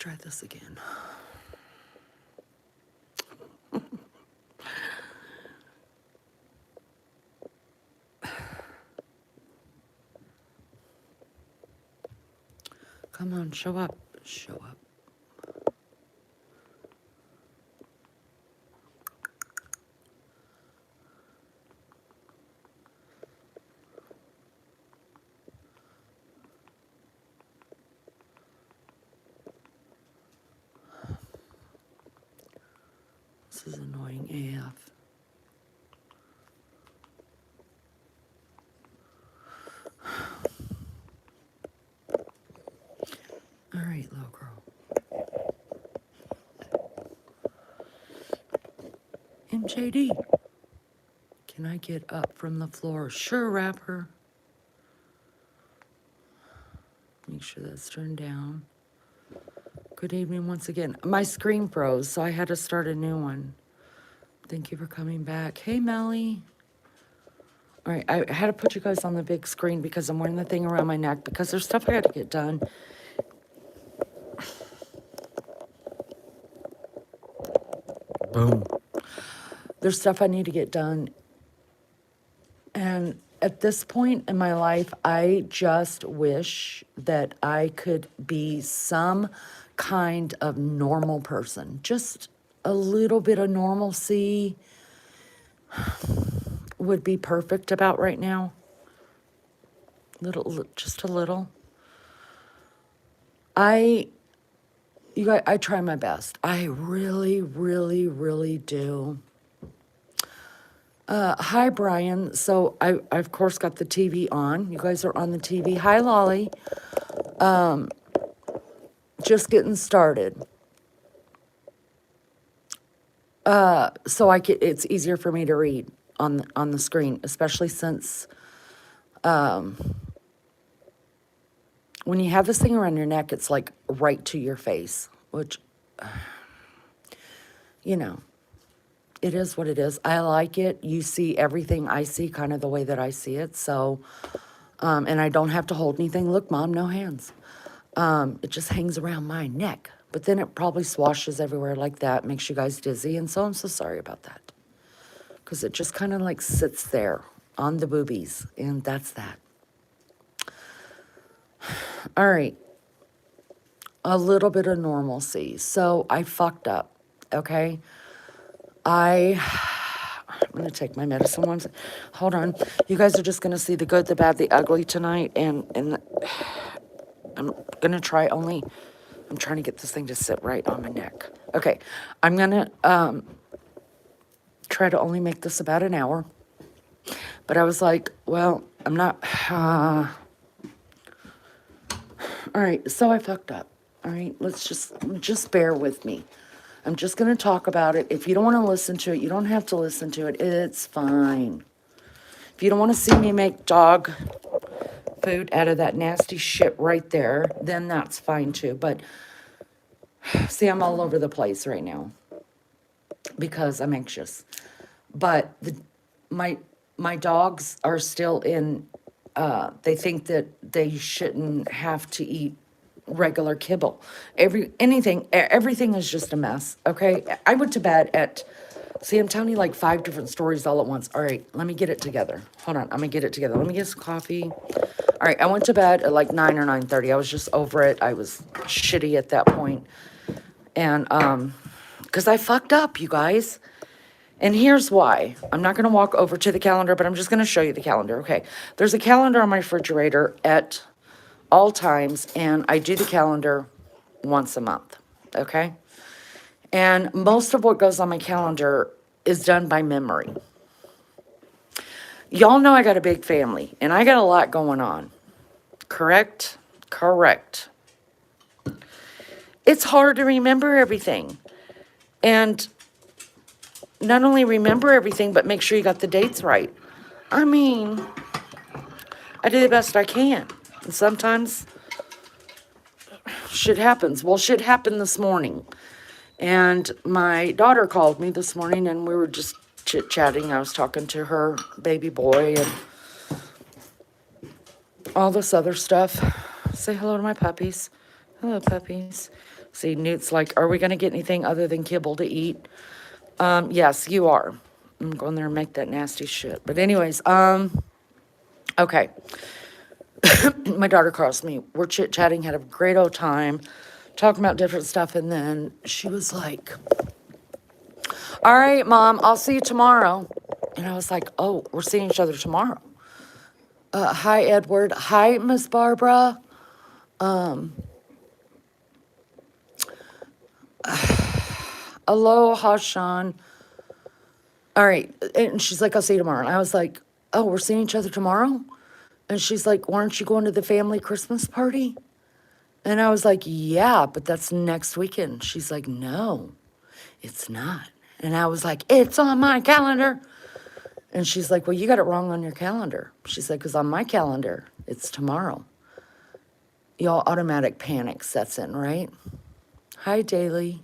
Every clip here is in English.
try this again. Come on, show up. Show up. This is annoying AF. All right, little girl. MJD, can I get up from the floor? Sure, Rapper. Make sure that's turned down. Good evening once again. My screen froze, so I had to start a new one. Thank you for coming back. Hey, Melly. All right, I had to put you guys on the big screen because I'm wearing the thing around my neck because there's stuff I got to get done. Boom. There's stuff I need to get done. And at this point in my life, I just wish that I could be some kind of normal person. Just a little bit of normalcy would be perfect about right now. Just a little. You guys, I try my best. I really, really, really do. Hi, Brian. So I of course got the TV on. You guys are on the TV. Hi, Lolly. Just getting started. So it's easier for me to read on the screen, especially since when you have this thing around your neck, it's like right to your face, which, you know, it is what it is. I like it. You see everything I see kind of the way that I see it. So, and I don't have to hold anything. Look, Mom, no hands. It just hangs around my neck. But then it probably swashes everywhere like that, makes you guys dizzy. And so I'm so sorry about that. Because it just kind of like sits there on the boobies. And that's that. All right. A little bit of normalcy. So I fucked up, okay? I'm going to take my medicine once. Hold on. You guys are just going to see the good, the bad, the ugly tonight. And I'm going to try only... I'm trying to get this thing to sit right on my neck. Okay. I'm going to try to only make this about an hour. But I was like, well, I'm not... All right, so I fucked up. All right, let's just bear with me. I'm just going to talk about it. If you don't want to listen to it, you don't have to listen to it. It's fine. If you don't want to see me make dog food out of that nasty shit right there, then that's fine too. But see, I'm all over the place right now because I'm anxious. But my dogs are still in, they think that they shouldn't have to eat regular kibble. Everything is just a mess, okay? I went to bed at, see, I'm telling you like 5 different stories all at once. All right, let me get it together. Hold on, I'm gonna get it together. Let me get some coffee. All right, I went to bed at like 9 or 9:30. I was just over it. I was shitty at that point. And, because I fucked up, you guys. And here's why. I'm not going to walk over to the calendar, but I'm just going to show you the calendar. Okay. There's a calendar on my refrigerator at all times, and I do the calendar once a month. Okay. And most of what goes on my calendar is done by memory. Y'all know I got a big family, and I got a lot going on. Correct? Correct. It's hard to remember everything. And not only remember everything, but make sure you got the dates right. I mean, I do the best I can. And sometimes shit happens. Well, shit happened this morning. And my daughter called me this morning and we were just chit-chatting. I was talking to her baby boy and all this other stuff. Say hello to my puppies. Hello, puppies. See, Newt's like, are we going to get anything other than kibble to eat? Yes, you are. I'm going there and make that nasty shit. But anyways, okay. My daughter calls me. We're chit-chatting, had a great old time, talking about different stuff. And then she was like, all right, Mom, I'll see you tomorrow. And I was like, oh, we're seeing each other tomorrow. Hi, Edward. Hi, Miss Barbara. Aloha, Sean. All right. And she's like, I'll see you tomorrow. And I was like, oh, we're seeing each other tomorrow? And she's like, weren't you going to the family Christmas party? And I was like, yeah, but that's next weekend. She's like, no, it's not. And I was like, it's on my calendar. And she's like, well, you got it wrong on your calendar. She's like, because on my calendar, it's tomorrow. Y'all, automatic panic sets in, right? Hi, Daily.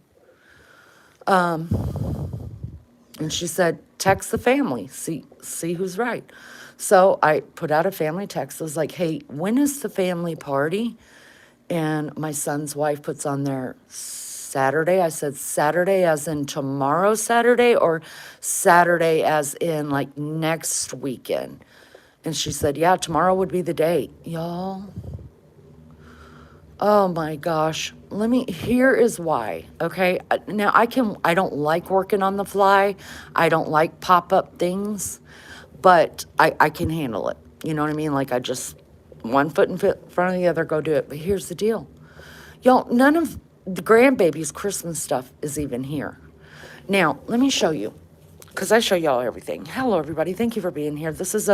And she said, text the family, see who's right. So I put out a family text. I was like, hey, when is the family party? And my son's wife puts on there Saturday. I said, Saturday as in tomorrow Saturday, or Saturday as in like next weekend? And she said, yeah, tomorrow would be the date. Y'all, oh my gosh. Here is why, okay? Now I don't like working on the fly. I don't like pop-up things, but I can handle it. You know what I mean? Like I just, one foot in front of the other, go do it. But here's the deal. Y'all, none of the grandbaby's Christmas stuff is even here. Now, let me show you, because I show y'all everything. Hello, everybody. Thank you for being here. This is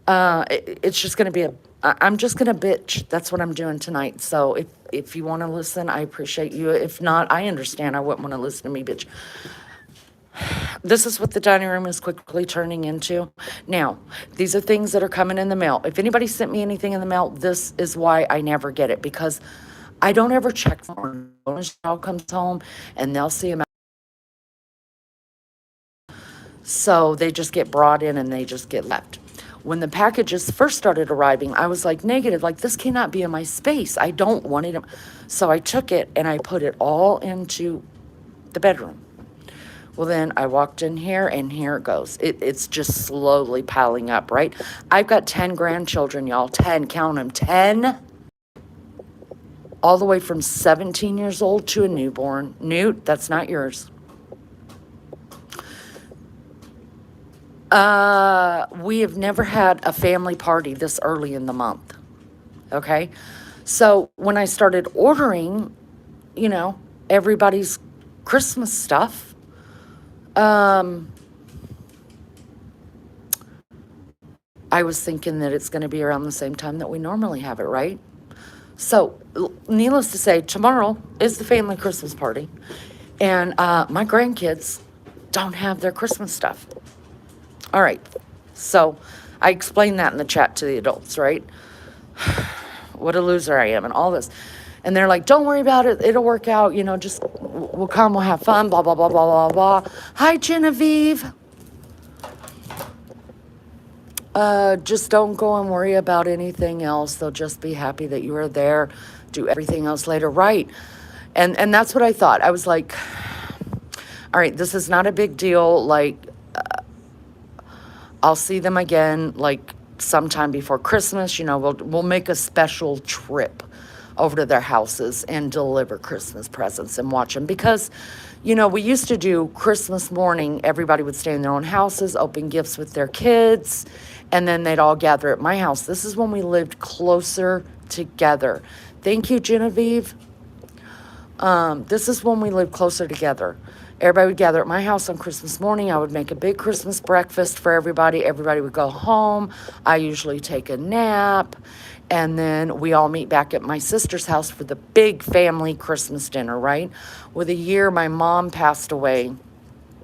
it's just going to be I'm just going to bitch. That's what I'm doing tonight. So if you want to listen, I appreciate you. If not, I understand. I wouldn't want to listen to me bitch. This is what the dining room is quickly turning into. Now, these are things that are coming in the mail. If anybody sent me anything in the mail, this is why I never get it, because I don't ever check for them. When a child comes home and they'll see them. So they just get brought in and they just get left. When the packages first started arriving, I was like negative, like this cannot be in my space. I don't want it. So I took it and I put it all into the bedroom. Well, then I walked in here and here it goes. It's just slowly piling up, right? I've got 10 grandchildren, y'all. 10, count them, 10. All the way from 17 years old to a newborn. Newt, that's not yours. We have never had a family party this early in the month. Okay. So when I started ordering, everybody's Christmas stuff, I was thinking that it's going to be around the same time that we normally have it, right? So needless to say, tomorrow is the family Christmas party. And my grandkids don't have their Christmas stuff. All right, so I explained that in the chat to the adults, right? What a loser I am and all this. And they're like, don't worry about it. It'll work out. Just we'll come, we'll have fun, blah, blah, blah, blah, blah, blah. Hi, Genevieve. Just don't go and worry about anything else. They'll just be happy that you are there. Do everything else later, right? And that's what I thought. I was like, all right, this is not a big deal. Like, I'll see them again, like, sometime before Christmas. We'll make a special trip over to their houses and deliver Christmas presents and watch them. Because, we used to do Christmas morning. Everybody would stay in their own houses, open gifts with their kids, and then they'd all gather at my house. This is when we lived closer together. Thank you, Genevieve. This is when we lived closer together. Everybody would gather at my house on Christmas morning. I would make a big Christmas breakfast for everybody. Everybody would go home. I usually take a nap. And then we all meet back at my sister's house for the big family Christmas dinner, right? With a year, my mom passed away.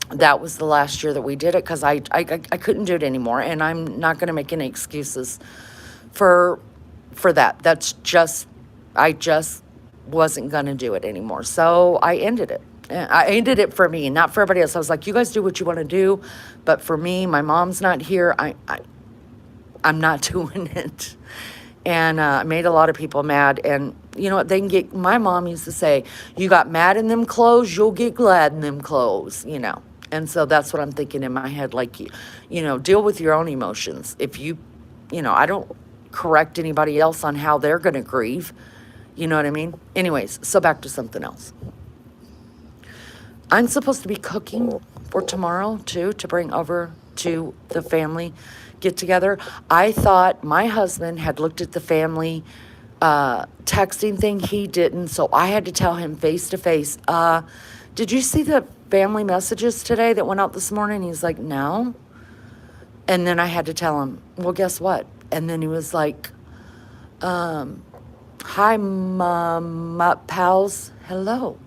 That was the last year that we did it because I couldn't do it anymore. And I'm not going to make any excuses for that. I just wasn't going to do it anymore. So I ended it. I ended it for me, not for everybody else. I was like, you guys do what you want to do. But for me, my mom's not here. I'm not doing it. And I made a lot of people mad. And you know what? They can get, my mom used to say, you got mad in them clothes, you'll get glad in them clothes, you know. And so that's what I'm thinking in my head. Like, you know, deal with your own emotions. If you know, I don't correct anybody else on how they're going to grieve. You know what I mean? Anyways, so back to something else. I'm supposed to be cooking for tomorrow too, to bring over to the family get together. I thought my husband had looked at the family texting thing. He didn't, so I had to tell him face to face. Did you see the family messages today that went out this morning? He's like, no. And then I had to tell him, well, guess what? And then he was like, hi, pals, hello.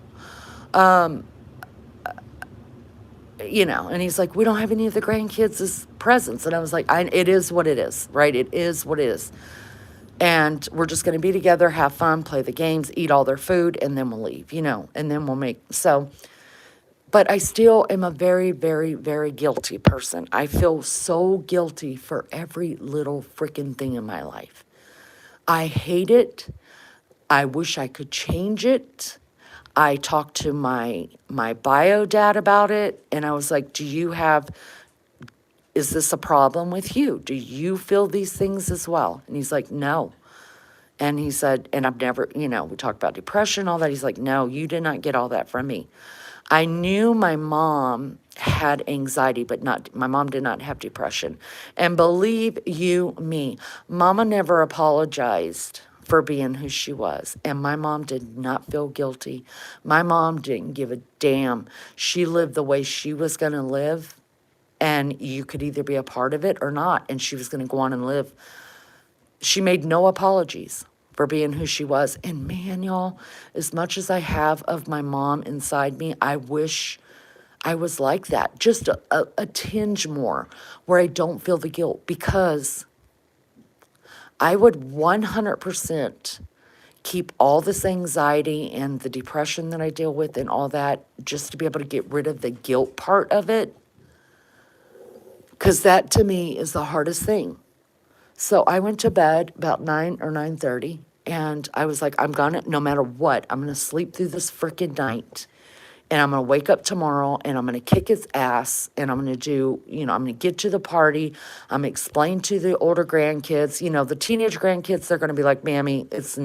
You know, and he's like, we don't have any of the grandkids as presents. And I was like, it is what it is, right? It is what it is. And we're just going to be together, have fun, play the games, eat all their food, and then we'll leave, you know, and then we'll make, so, but I still am a very, very, very guilty person. I feel so guilty for every little freaking thing in my life. I hate it. I wish I could change it. I talked to my bio dad about it, and I was like, is this a problem with you? Do you feel these things as well? And he's like, no. And he said, and I've never, you know, we talked about depression, all that. He's like, no, you did not get all that from me. I knew my mom had anxiety, but my mom did not have depression. And believe you me, Mama never apologized for being who she was. And my mom did not feel guilty. My mom didn't give a damn. She lived the way she was going to live. And you could either be a part of it or not. And she was going to go on and live. She made no apologies for being who she was. And man, y'all, as much as I have of my mom inside me, I wish I was like that. Just a tinge more where I don't feel the guilt, because I would 100% keep all this anxiety and the depression that I deal with and all that, just to be able to get rid of the guilt part of it. Because that to me is the hardest thing. So I went to bed about 9 or 9:30, and I was like, no matter what, I'm gonna sleep through this freaking night, and I'm gonna wake up tomorrow, and I'm gonna kick his ass, and I'm gonna do, you know, I'm gonna get to the party, I'm gonna explain to the older grandkids, you know, the teenage grandkids, they're gonna be like, Mammy, it's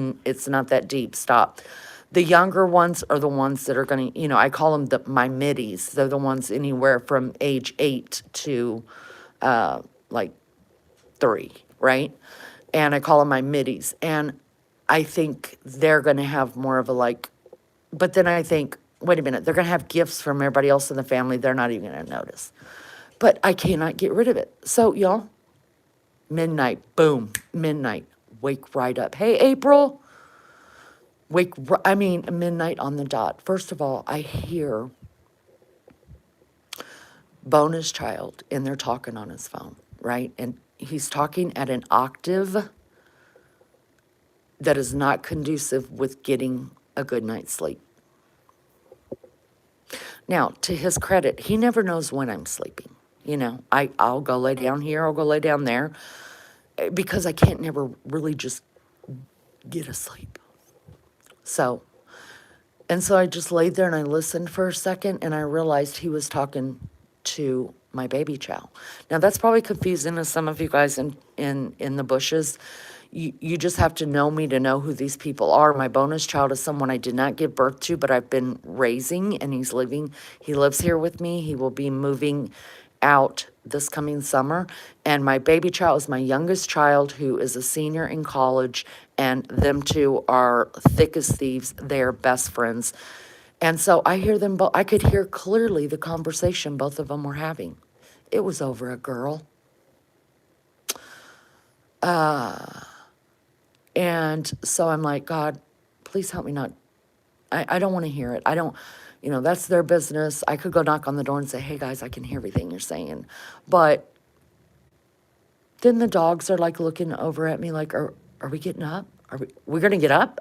not that deep, stop. The younger ones are the ones that are gonna, you know, I call them my middies. They're the ones anywhere from age 8 to like 3, right? And I call them my middies. And I think they're going to have more of a like, but then I think, wait a minute, they're going to have gifts from everybody else in the family. They're not even going to notice. But I cannot get rid of it. So, y'all, midnight, boom, midnight, wake right up. Hey, April, midnight on the dot. First of all, I hear bonus child, and they're talking on his phone, right? And he's talking at an octave that is not conducive with getting a good night's sleep. Now, to his credit, he never knows when I'm sleeping. You know, I'll go lay down here, I'll go lay down there, because I can't never really just get asleep. So I just laid there and I listened for a second, and I realized he was talking to my baby chow. Now, that's probably confusing to some of you guys in the bushes. You just have to know me to know who these people are. My bonus child is someone I did not give birth to, but I've been raising, and he lives here with me. He will be moving out this coming summer. And my baby child is my youngest child, who is a senior in college, and them two are thick as thieves. They're best friends. And so I hear them both. I could hear clearly the conversation both of them were having. It was over a girl. And so I'm like, God, please help me not. I don't want to hear it. I don't, you know, that's their business. I could go knock on the door and say, hey, guys, I can hear everything you're saying. But then the dogs are like looking over at me like, are we getting up? We're going to get up?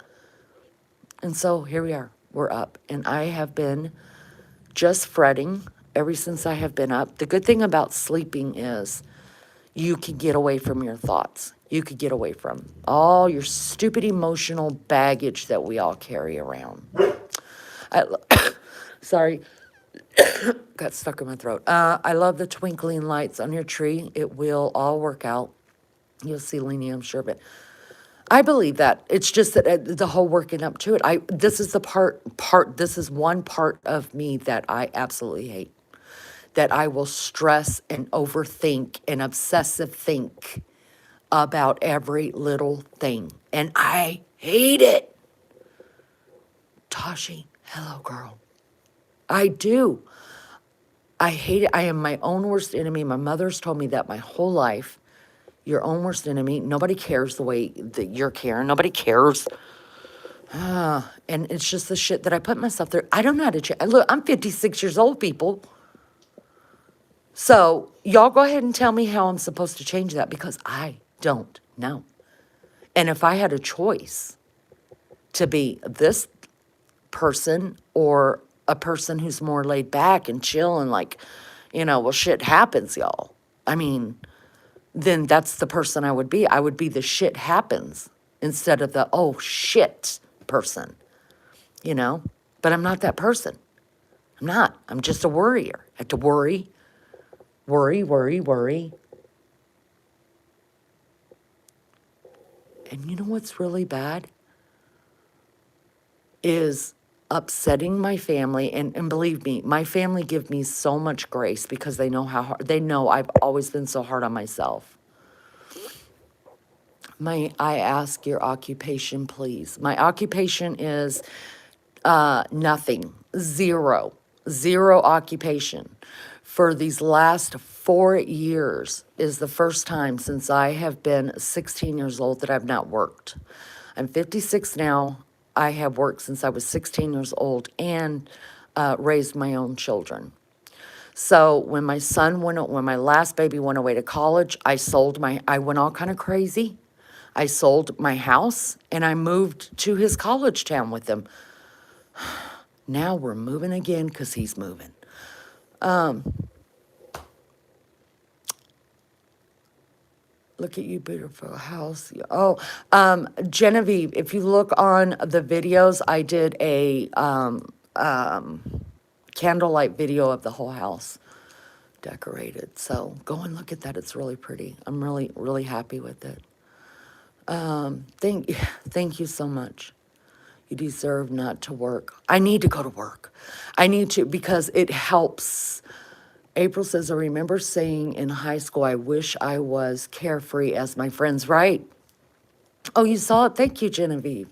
And so here we are. We're up. And I have been just fretting ever since I have been up. The good thing about sleeping is you can get away from your thoughts. you could get away from. All your stupid emotional baggage that we all carry around. I, sorry, got stuck in my throat. I love the twinkling lights on your tree. It will all work out. You'll see, Lenny, I'm sure, but I believe that. It's just that the whole working up to it. This is the this is one part of me that I absolutely hate. That I will stress and overthink and obsessive think about every little thing. And I hate it. Tashi, hello, girl. I do. I hate it. I am my own worst enemy. My mother's told me that my whole life. Your own worst enemy. Nobody cares the way that you're caring. Nobody cares. And it's just the shit that I put myself through. I don't know how to change. Look, I'm 56 years old, people. So y'all go ahead and tell me how I'm supposed to change that, because I don't know. And if I had a choice to be this person or a person who's more laid back and chill and like, well, shit happens, y'all. I mean, then that's the person I would be. I would be the shit happens instead of the oh shit person, But I'm not that person. I'm not. I'm just a worrier. I have to worry. And you know what's really bad? Is upsetting my family. And believe me, my family give me so much grace because they know how hard, they know I've always been so hard on myself. I ask your occupation, please. My occupation is nothing, zero occupation. For these last 4 years is the first time since I have been 16 years old that I've not worked. I'm 56 now. I have worked since I was 16 years old and raised my own children. So when my last baby went away to college, I went all kind of crazy. I sold my house and I moved to his college town with him. Now we're moving again because he's moving. Look at you, beautiful house. Oh, Genevieve, if you look on the videos, I did a candlelight video of the whole house decorated. So go and look at that. It's really pretty. I'm really, really happy with it. Thank you so much. You deserve not to work. I need to go to work. I need to, because it helps. April says, I remember saying in high school, I wish I was carefree as my friends. Right. Oh, you saw it? Thank you, Genevieve.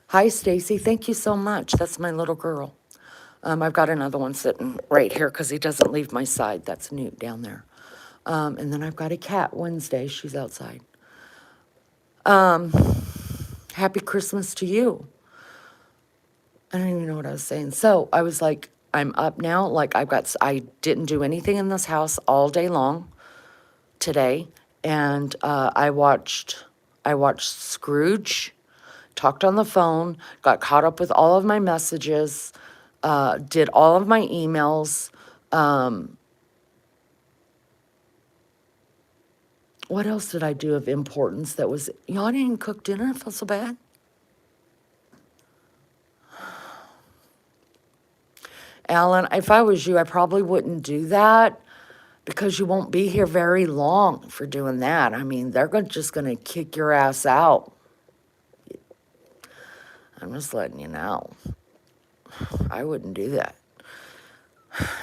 Hi, Stacy. Thank you so much. That's my little girl. I've got another one sitting right here because he doesn't leave my side. That's Newt down there. And then I've got a cat, Wednesday. She's outside. Happy Christmas to you. I don't even know what I was saying. So I was like, I'm up now. Like I didn't do anything in this house all day long today. And I watched Scrooge, talked on the phone, got caught up with all of my messages, did all of my emails. What else did I do of importance that was, y'all didn't even cook dinner? I felt so bad. Alan, if I was you, I probably wouldn't do that because you won't be here very long for doing that. I mean, they're just going to kick your ass out. I'm just letting you know. I wouldn't do that.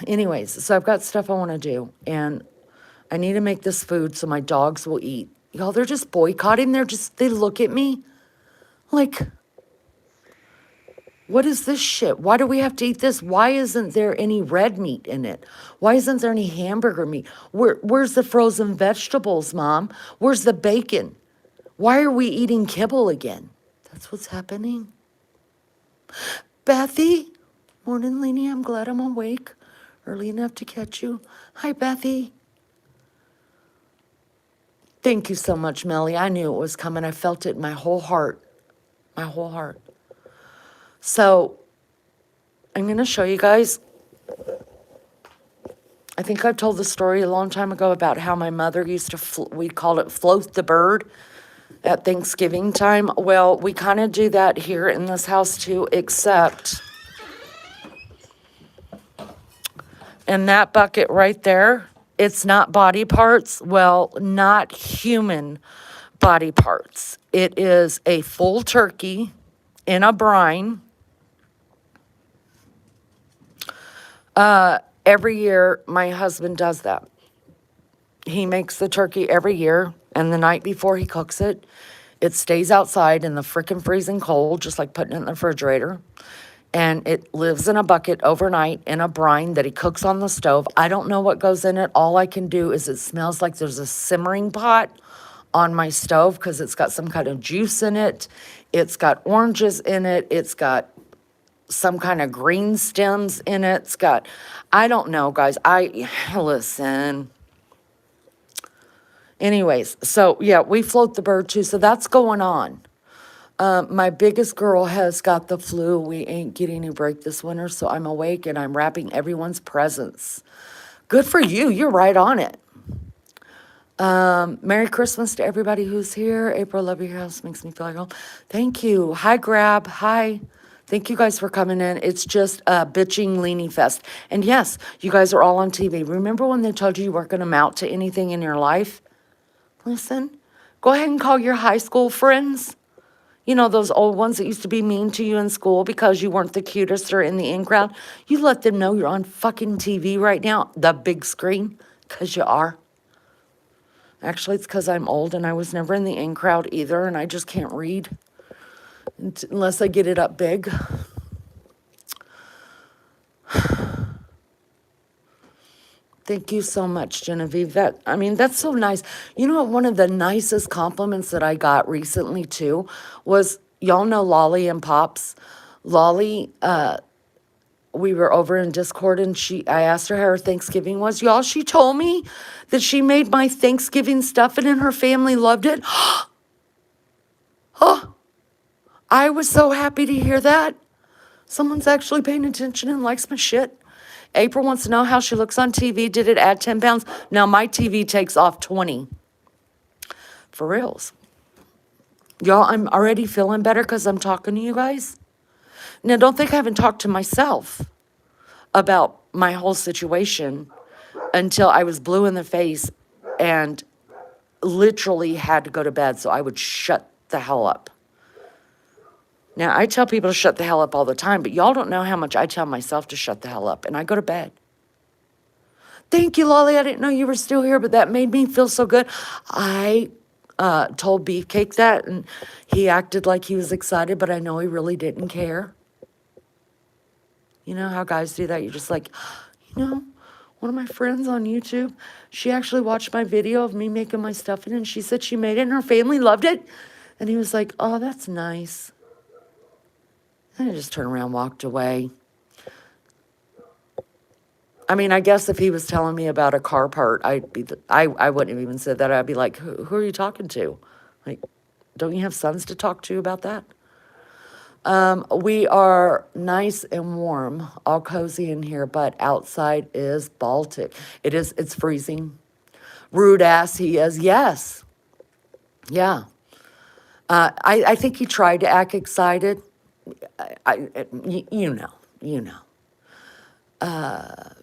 Anyways, so I've got stuff I want to do, and I need to make this food so my dogs will eat. Y'all, they're just boycotting. They look at me like, what is this shit? Why do we have to eat this? Why isn't there any red meat in it? Why isn't there any hamburger meat? Where's the frozen vegetables, Mom? Where's the bacon? Why are we eating kibble again? That's what's happening. Bethy. Morning, Lenny. I'm glad I'm awake early enough to catch you. Hi, Bethy. Thank you so much, Melly. I knew it was coming. I felt it in my whole heart. My whole heart. So, I'm going to show you guys. I think I've told the story a long time ago about how my mother used to, we called it float the bird at Thanksgiving time. Well, we kind of do that here in this house too, except in that bucket right there, it's not body parts. Well, not human body parts. It is a full turkey in a brine. Every year, my husband does that. He makes the turkey every year, and the night before he cooks it, it stays outside in the frickin' freezing cold, just like putting it in the refrigerator. And it lives in a bucket overnight in a brine that he cooks on the stove. I don't know what goes in it. All I can do is it smells like there's a simmering pot on my stove because it's got some kind of juice in it. It's got oranges in it. It's got some kind of green stems in it. It's got, I don't know, guys. Listen. Anyways, so yeah, we float the bird too. So that's going on. My biggest girl has got the flu. We ain't getting any break this winter, so I'm awake and I'm wrapping everyone's presents. Good for you. You're right on it. Merry Christmas to everybody who's here. April, love your house. Makes me feel like home. Thank you. Hi, Grab. Hi. Thank you guys for coming in. It's just a bitching leaning fest. And yes, you guys are all on TV. Remember when they told you weren't going to amount to anything in your life? Listen, go ahead and call your high school friends. You know, those old ones that used to be mean to you in school because you weren't the cutest or in the in crowd. You let them know you're on fucking TV right now, the big screen, because you are. Actually, it's because I'm old and I was never in the in crowd either, and I just can't read unless I get it up big. Thank you so much, Genevieve. That's so nice. You know what? One of the nicest compliments that I got recently, too, was, y'all know Lolly and Pops. Lolly, we were over in Discord, and I asked her how her Thanksgiving was. Y'all, she told me that she made my Thanksgiving stuffing and her family loved it. Oh, I was so happy to hear that. Someone's actually paying attention and likes my shit. April wants to know how she looks on TV. Did it add 10 pounds? Now my TV takes off 20. For reals. Y'all, I'm already feeling better because I'm talking to you guys. Now, don't think I haven't talked to myself about my whole situation until I was blue in the face and literally had to go to bed, so I would shut the hell up. Now, I tell people to shut the hell up all the time, but y'all don't know how much I tell myself to shut the hell up, and I go to bed. Thank you, Lolly. I didn't know you were still here, but that made me feel so good. I told Beefcake that, and he acted like he was excited, but I know he really didn't care. You know how guys do that? You're just like, one of my friends on YouTube, she actually watched my video of me making my stuffing, and she said she made it, and her family loved it. And he was like, oh, that's nice. And I just turned around and walked away. I guess if he was telling me about a car part, I wouldn't have even said that. I'd be like, who are you talking to? Like, don't you have sons to talk to about that? We are nice and warm, all cozy in here, but outside is Baltic. It's freezing. Rude ass he is. Yes. Yeah. I think he tried to act excited. You know.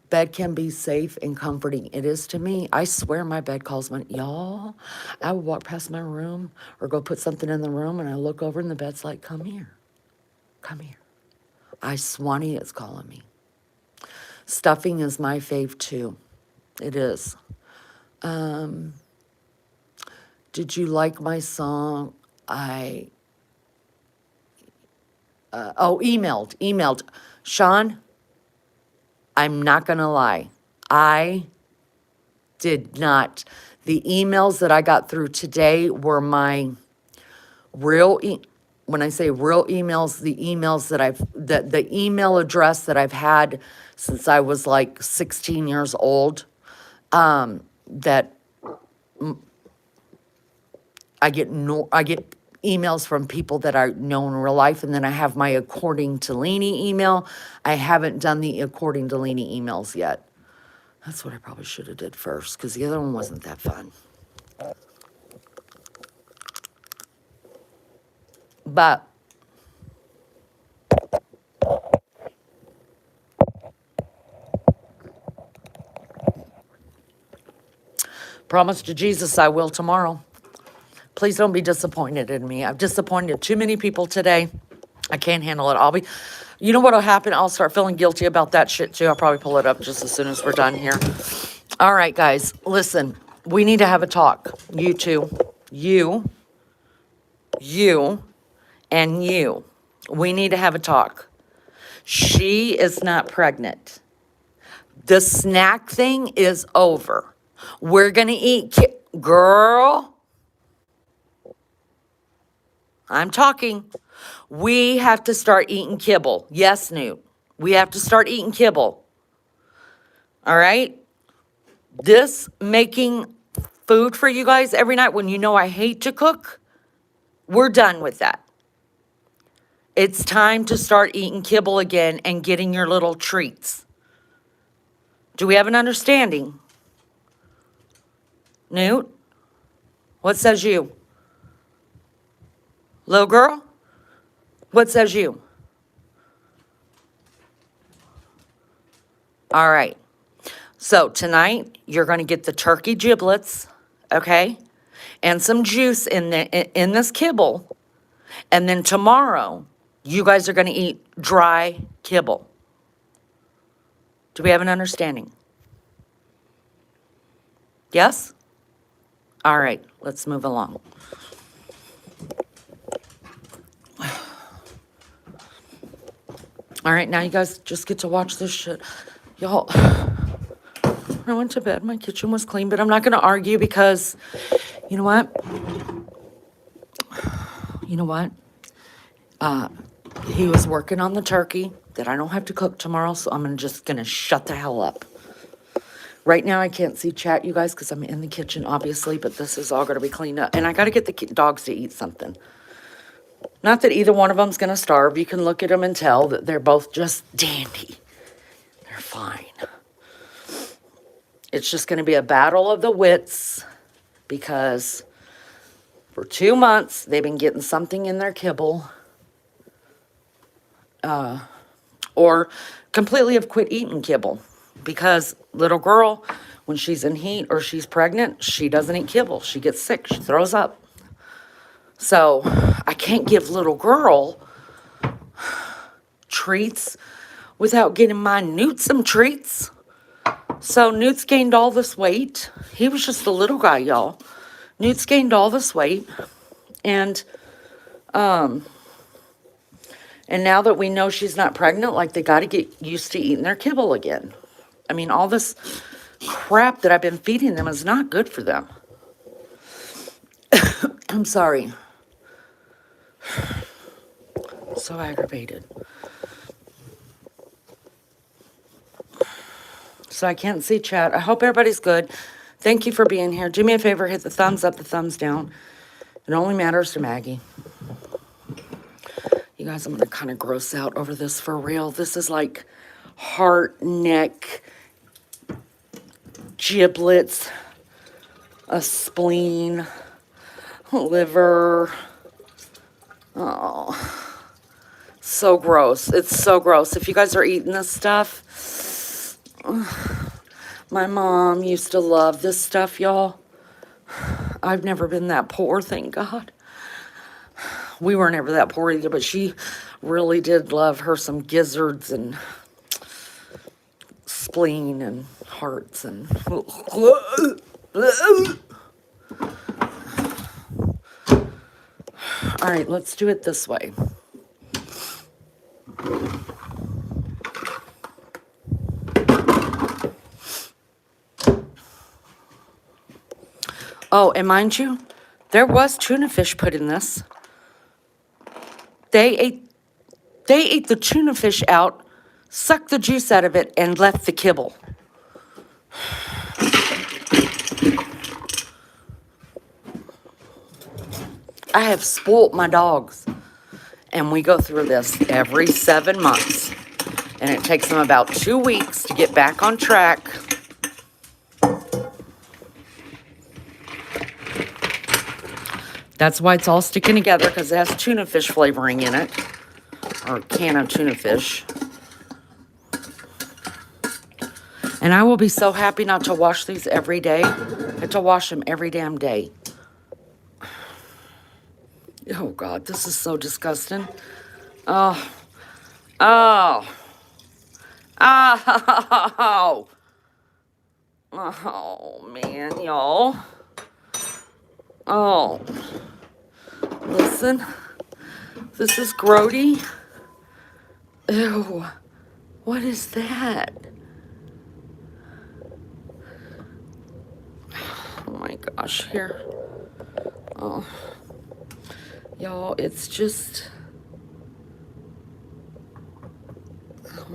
Bed can be safe and comforting. It is to me. I swear my bed calls my, y'all. I would walk past my room or go put something in the room, and I look over and the bed's like, come here. Come here. Swanee is calling me. Stuffing is my fave too. It is. Did you like my song? Emailed. Sean, I'm not going to lie. I did not. The emails that I got through today were my real, when I say real emails, the emails that the email address that I've had since I was like 16 years old, that I get emails from people that I know in real life, and then I have my According to Leanie email. I haven't done the According to Leanie emails yet. That's what I probably should have did first, because the other one wasn't that fun. But promise to Jesus I will tomorrow. Please don't be disappointed in me. I've disappointed too many people today. I can't handle it. You know what'll happen? I'll start feeling guilty about that shit too. I'll probably pull it up just as soon as we're done here. All right, guys, listen, we need to have a talk. You two, you, and you. We need to have a talk. She is not pregnant. The snack thing is over. We're going to eat, girl. I'm talking. We have to start eating kibble. Yes, Newt. We have to start eating kibble. All right? This making food for you guys every night when you know I hate to cook, we're done with that. It's time to start eating kibble again and getting your little treats. Do we have an understanding? Newt? What says you? Little girl? What says you? All right. So tonight, you're going to get the turkey giblets, okay? And some juice in this kibble. And then tomorrow, you guys are going to eat dry kibble. Do we have an understanding? Yes? All right, let's move along. All right, now you guys just get to watch this shit. Y'all, I went to bed. My kitchen was clean, but I'm not going to argue because, you know what? You know what? He was working on the turkey that I don't have to cook tomorrow, so I'm just going to shut the hell up. Right now, I can't see chat, you guys, because I'm in the kitchen, obviously, but this is all going to be cleaned up. And I got to get the dogs to eat something. Not that either one of them's going to starve. You can look at them and tell that they're both just dandy. They're fine. It's just going to be a battle of the wits because for 2 months, they've been getting something in their kibble. Or completely have quit eating kibble. Because little girl, when she's in heat or she's pregnant, she doesn't eat kibble. She gets sick. She throws up. So I can't give little girl treats without getting my Newt some treats. So Newt's gained all this weight. He was just a little guy, y'all. Newt's gained all this weight. And now that we know she's not pregnant, like, they got to get used to eating their kibble again. I mean, all this crap that I've been feeding them is not good for them. I'm sorry. So aggravated. So I can't see chat. I hope everybody's good. Thank you for being here. Do me a favor, hit the thumbs up, the thumbs down. It only matters to Maggie. You guys, I'm going to kind of gross out over this for real. This is like heart, neck, giblets, a spleen, liver. Oh, so gross. It's so gross. If you guys are eating this stuff, my mom used to love this stuff, y'all. I've never been that poor, thank God. We weren't ever that poor either, but she really did love her some gizzards and spleen and hearts and... All right, let's do it this way. Oh, and mind you, there was tuna fish put in this. They ate the tuna fish out, sucked the juice out of it, and left the kibble. I have spoilt my dogs. And we go through this every 7 months. And it takes them about 2 weeks to get back on track. That's why it's all sticking together, because it has tuna fish flavoring in it. Or a can of tuna fish. And I will be so happy not to wash these every day. I have to wash them every damn day. Oh, God, this is so disgusting. Oh. Oh. Oh. Oh, man, y'all. Oh. Listen. This is grody. Ew. What is that? Oh, my gosh. Here. Oh. Y'all, it's just...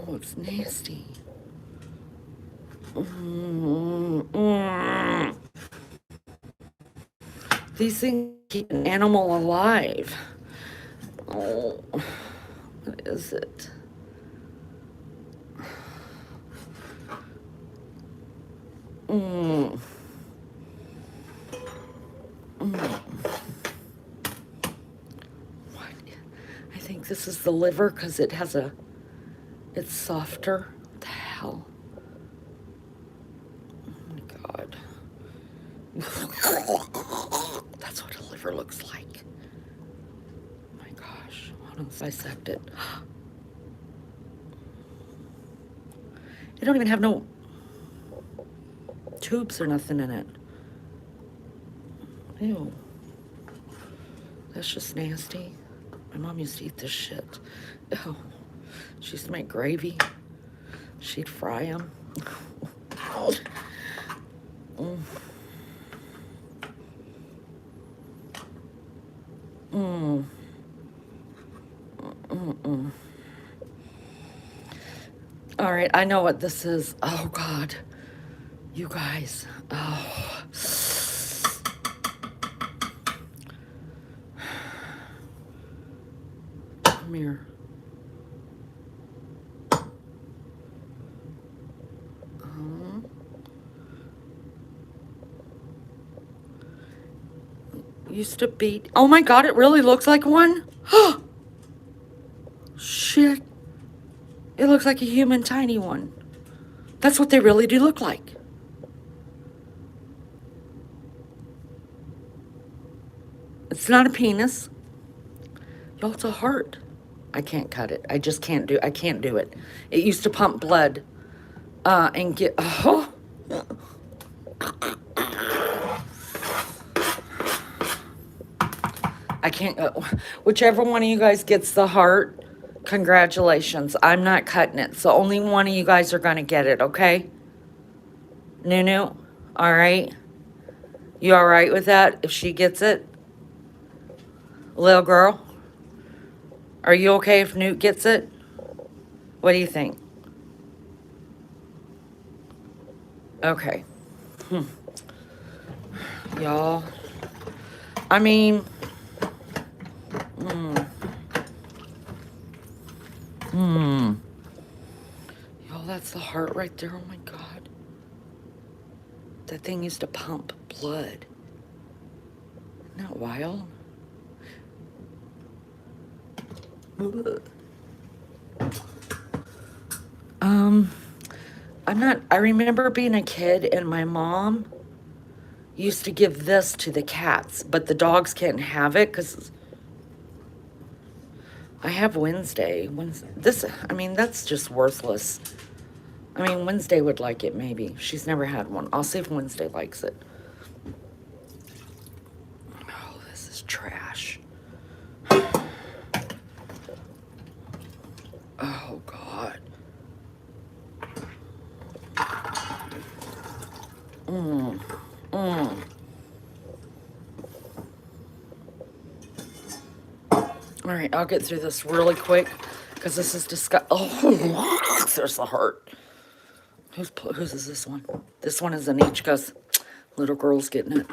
Oh, it's nasty. These things keep an animal alive. Oh, what is it? What? I think this is the liver because it has a... It's softer. What the hell? Oh my God. That's what a liver looks like. Oh my gosh. Let's dissect it. It don't even have no tubes or nothing in it. Ew. That's just nasty. My mom used to eat this shit. Ew. She used to make gravy. She'd fry them. All right, I know what this is. Oh, God. You guys. Oh. Come here. Used to be... Oh, my God, it really looks like one? Shit. It looks like a human tiny one. That's what they really do look like. It's not a penis. Y'all, it's a heart. I can't cut it. I just can't do... I can't do it. It used to pump blood. And get... Oh. I can't... whichever one of you guys gets the heart... Congratulations. I'm not cutting it. So only one of you guys are going to get it, okay? Nunu, all right? You all right with that if she gets it? Little girl? Are you okay if Newt gets it? What do you think? Okay. Y'all. I mean... Y'all, that's the heart right there. Oh, my God. That thing used to pump blood. Isn't that wild? I remember being a kid and my mom used to give this to the cats, but the dogs can't have it because I have Wednesday. I mean, that's just worthless. I mean, Wednesday would like it, maybe. She's never had one. I'll see if Wednesday likes it. Oh, this is trash. Oh, God. All right, I'll get through this really quick because this is disgusting. Oh, there's the heart. Whose is this one? This one is Anichka's. Little girl's getting it.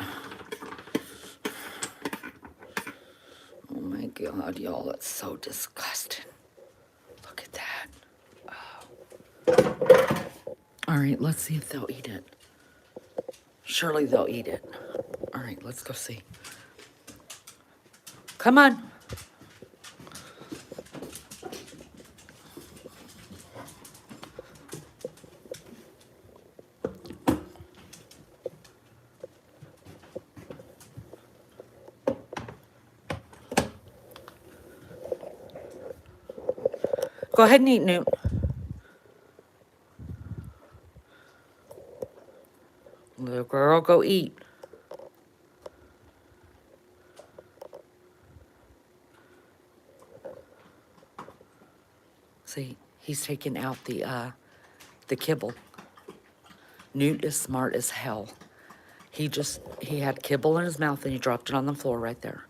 Oh my God, y'all, that's so disgusting. Look at that. Oh. All right, let's see if they'll eat it. Surely they'll eat it. All right, let's go see. Come on. Go ahead and eat, Newt. Little girl, go eat. See, he's taking out the kibble. Newt is smart as hell. He had kibble in his mouth and he dropped it on the floor right there.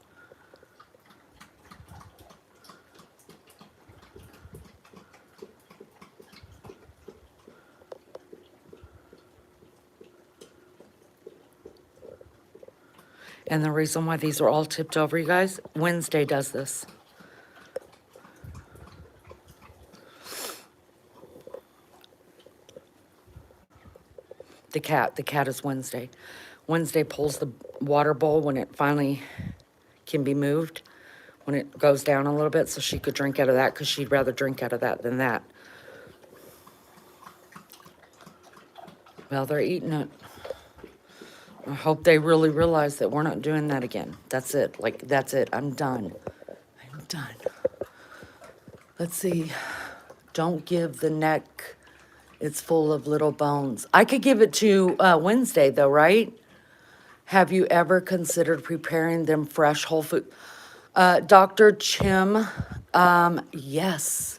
And the reason why these are all tipped over, you guys, Wednesday does this. The cat is Wednesday. Wednesday pulls the water bowl when it finally can be moved, when it goes down a little bit, so she could drink out of that because she'd rather drink out of that than that. Well, they're eating it. I hope they really realize that we're not doing that again. That's it. Like, that's it. I'm done. I'm done. Let's see. Don't give the neck. It's full of little bones. I could give it to Wednesday, though, right? Have you ever considered preparing them fresh whole food? Dr. Chim, yes.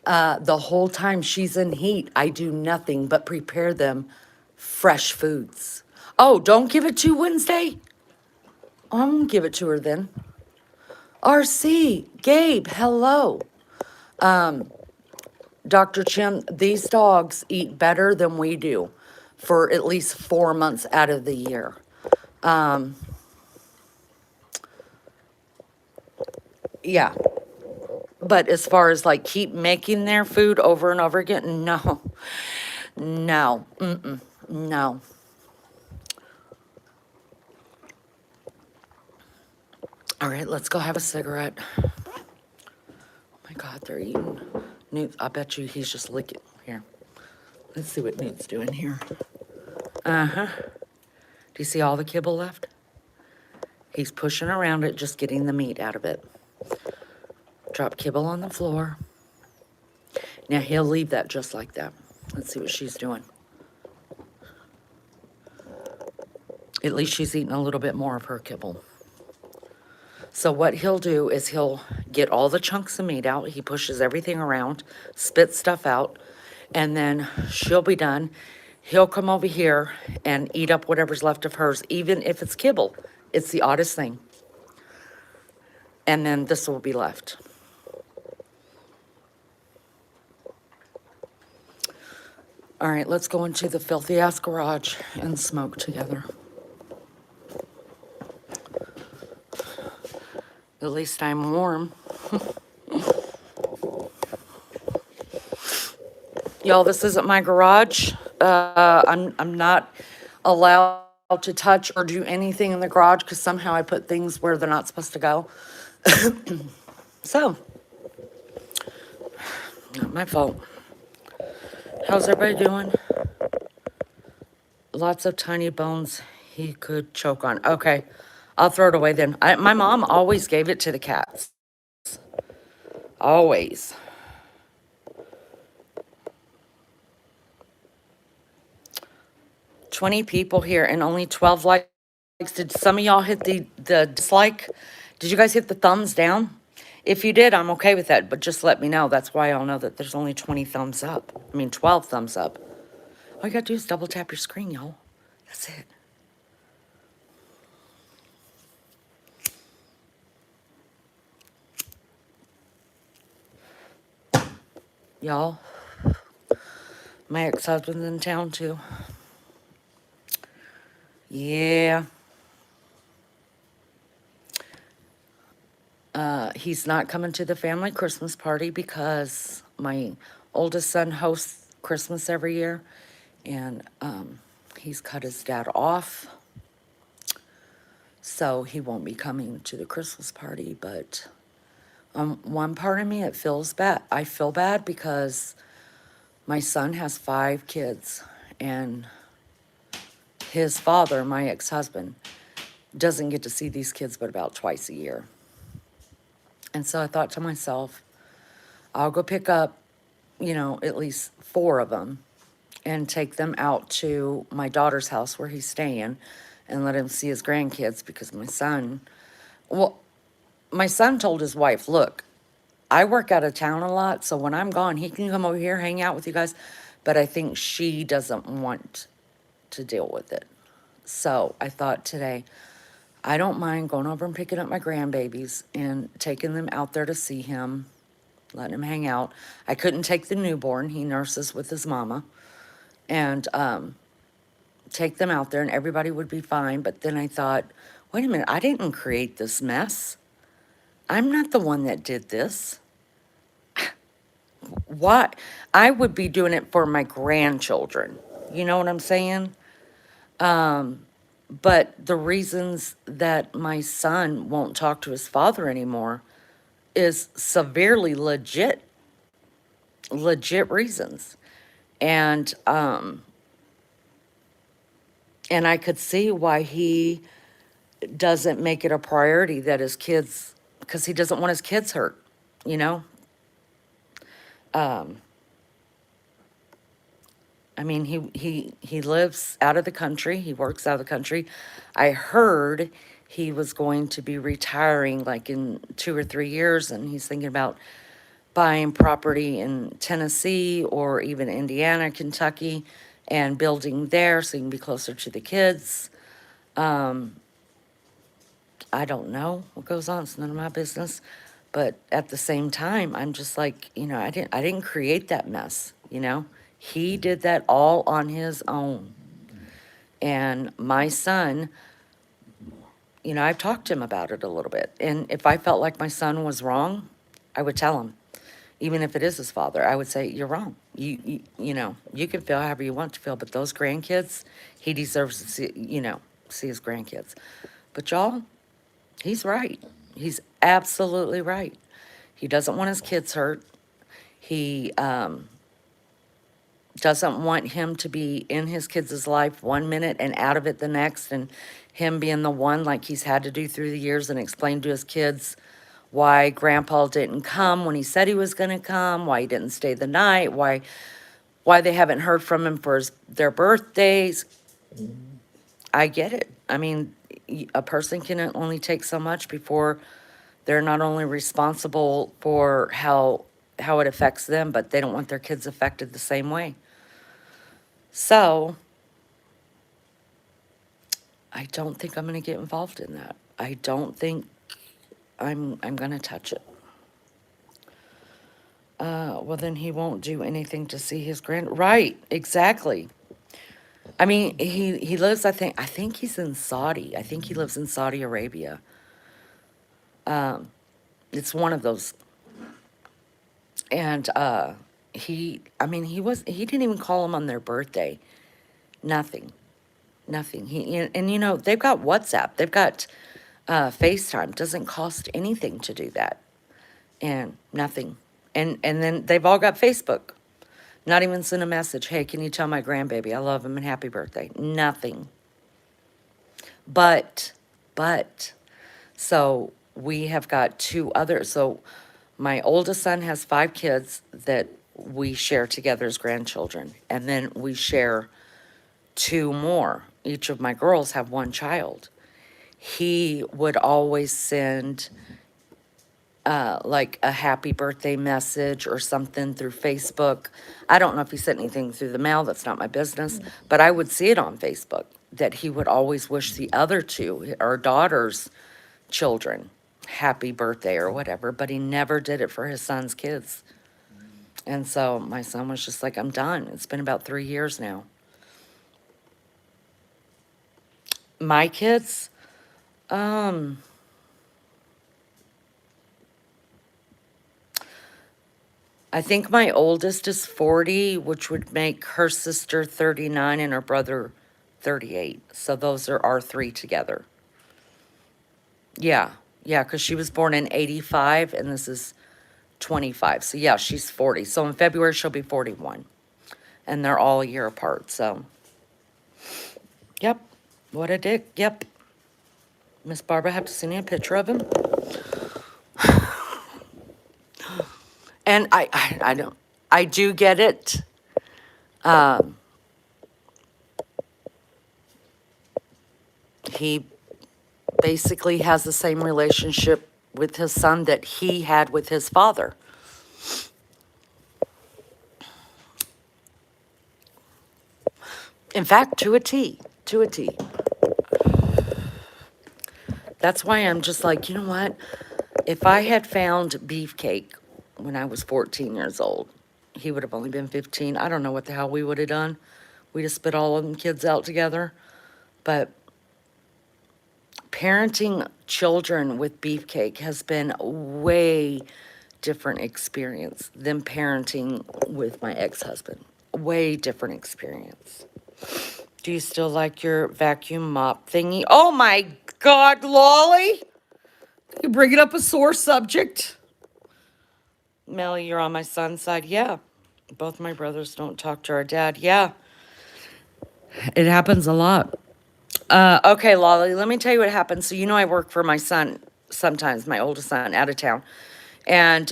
The whole time she's in heat, I do nothing but prepare them fresh foods. Oh, don't give it to Wednesday? I'm going to give it to her then. RC, Gabe, hello. Dr. Chim, these dogs eat better than we do for at least 4 months out of the year. Yeah. But as far as like keep making their food over and over again, no. No. No. All right, let's go have a cigarette. Oh my God, they're eating. Newt, I bet you he's just licking. Here. Let's see what Newt's doing here. Uh-huh. Do you see all the kibble left? He's pushing around it, just getting the meat out of it. Drop kibble on the floor. Now he'll leave that just like that. Let's see what she's doing. At least she's eating a little bit more of her kibble. So what he'll do is he'll get all the chunks of meat out. He pushes everything around, spits stuff out, and then she'll be done. He'll come over here and eat up whatever's left of hers, even if it's kibble. It's the oddest thing. And then this will be left. All right, let's go into the filthy ass garage and smoke together. At least I'm warm. Y'all, this isn't my garage. I'm not allowed to touch or do anything in the garage because somehow I put things where they're not supposed to go. So, not my fault. How's everybody doing? Lots of tiny bones he could choke on. Okay, I'll throw it away then. My mom always gave it to the cats. Always. $20 people here and only 12 likes. Did some of y'all hit the dislike? Did you guys hit the thumbs down? If you did, I'm okay with that, but just let me know. That's why I'll know that there's only 20 thumbs up. I mean, 12 thumbs up. All you gotta do is double tap your screen, y'all. That's it. Y'all, my ex-husband's in town too. Yeah. He's not coming to the family Christmas party because my oldest son hosts Christmas every year, and he's cut his dad off. So he won't be coming to the Christmas party, but one part of me, it feels bad. I feel bad because my son has 5 kids, and his father, my ex-husband, doesn't get to see these kids but about twice a year. And so I thought to myself, I'll go pick up, at least 4 of them and take them out to my daughter's house where he's staying and let him see his grandkids, because well, my son told his wife, look, I work out of town a lot, so when I'm gone, he can come over here, hang out with you guys. But I think she doesn't want to deal with it. So I thought today, I don't mind going over and picking up my grandbabies and taking them out there to see him, letting him hang out. I couldn't take the newborn. He nurses with his mama. And take them out there and everybody would be fine. But then I thought, wait a minute, I didn't create this mess. I'm not the one that did this. Why? I would be doing it for my grandchildren. You know what I'm saying? But the reasons that my son won't talk to his father anymore is severely legit reasons. And I could see why he doesn't make it a priority that his kids, because he doesn't want his kids hurt, you know? I mean, he lives out of the country. He works out of the country. I heard he was going to be retiring like in 2 or 3 years, and he's thinking about buying property in Tennessee or even Indiana, Kentucky, and building there so he can be closer to the kids. I don't know what goes on. It's none of my business. But at the same time, I'm just like, I didn't create that mess, you know? He did that all on his own. And my son, I've talked to him about it a little bit. And if I felt like my son was wrong, I would tell him. Even if it is his father, I would say, you're wrong. You can feel however you want to feel, but those grandkids, he deserves to see his grandkids. But y'all, he's right. He's absolutely right. He doesn't want his kids hurt. He doesn't want him to be in his kids' life 1 minute and out of it the next, and him being the one like he's had to do through the years and explain to his kids why grandpa didn't come when he said he was going to come, why he didn't stay the night, why they haven't heard from him for their birthdays. I get it. I mean, a person can only take so much before they're not only responsible for how it affects them, but they don't want their kids affected the same way. So I don't think I'm going to get involved in that. I don't think I'm going to touch it. Well, then he won't do anything to see his Right, exactly. I mean, he lives, I think he's in Saudi. I think he lives in Saudi Arabia. It's one of those. And he didn't even call him on their birthday. Nothing. And they've got WhatsApp. They've got FaceTime. Doesn't cost anything to do that. And nothing. And then they've all got Facebook. Not even send a message. Hey, can you tell my grandbaby I love him and happy birthday? Nothing. But, so we have got 2 others. So my oldest son has 5 kids that we share together as grandchildren. And then we share 2 more. Each of my girls have 1 child. He would always send like a happy birthday message or something through Facebook. I don't know if he sent anything through the mail. That's not my business. But I would see it on Facebook that he would always wish the other 2, our daughter's children, happy birthday or whatever. But he never did it for his son's kids. And so my son was just like, I'm done. It's been about 3 years now. My kids, I think my oldest is 40, which would make her sister 39 and her brother 38. So those are our 3 together. Yeah, yeah, because she was born in 85 and this is 25. So yeah, she's 40. So in February, she'll be 41. And they're all a year apart. So, yep, what a dick. Yep. Miss Barbara, have to send me a picture of him. And I don't, I do get it. He basically has the same relationship with his son that he had with his father. In fact, to a T, to a T. That's why I'm just like, you know what? If I had found Beefcake when I was 14 years old, he would have only been 15. I don't know what the hell we would have done. We'd have spit all of them kids out together. But parenting children with Beefcake has been a way different experience than parenting with my ex-husband. Way different experience. Do you still like your vacuum mop thingy? Oh my God, Lolly! You bringing up a sore subject? Melly, you're on my son's side. Yeah. Both my brothers don't talk to our dad. Yeah. It happens a lot. Okay, Lolly, let me tell you what happens. So, you know, I work for my son sometimes, my oldest son, out of town. And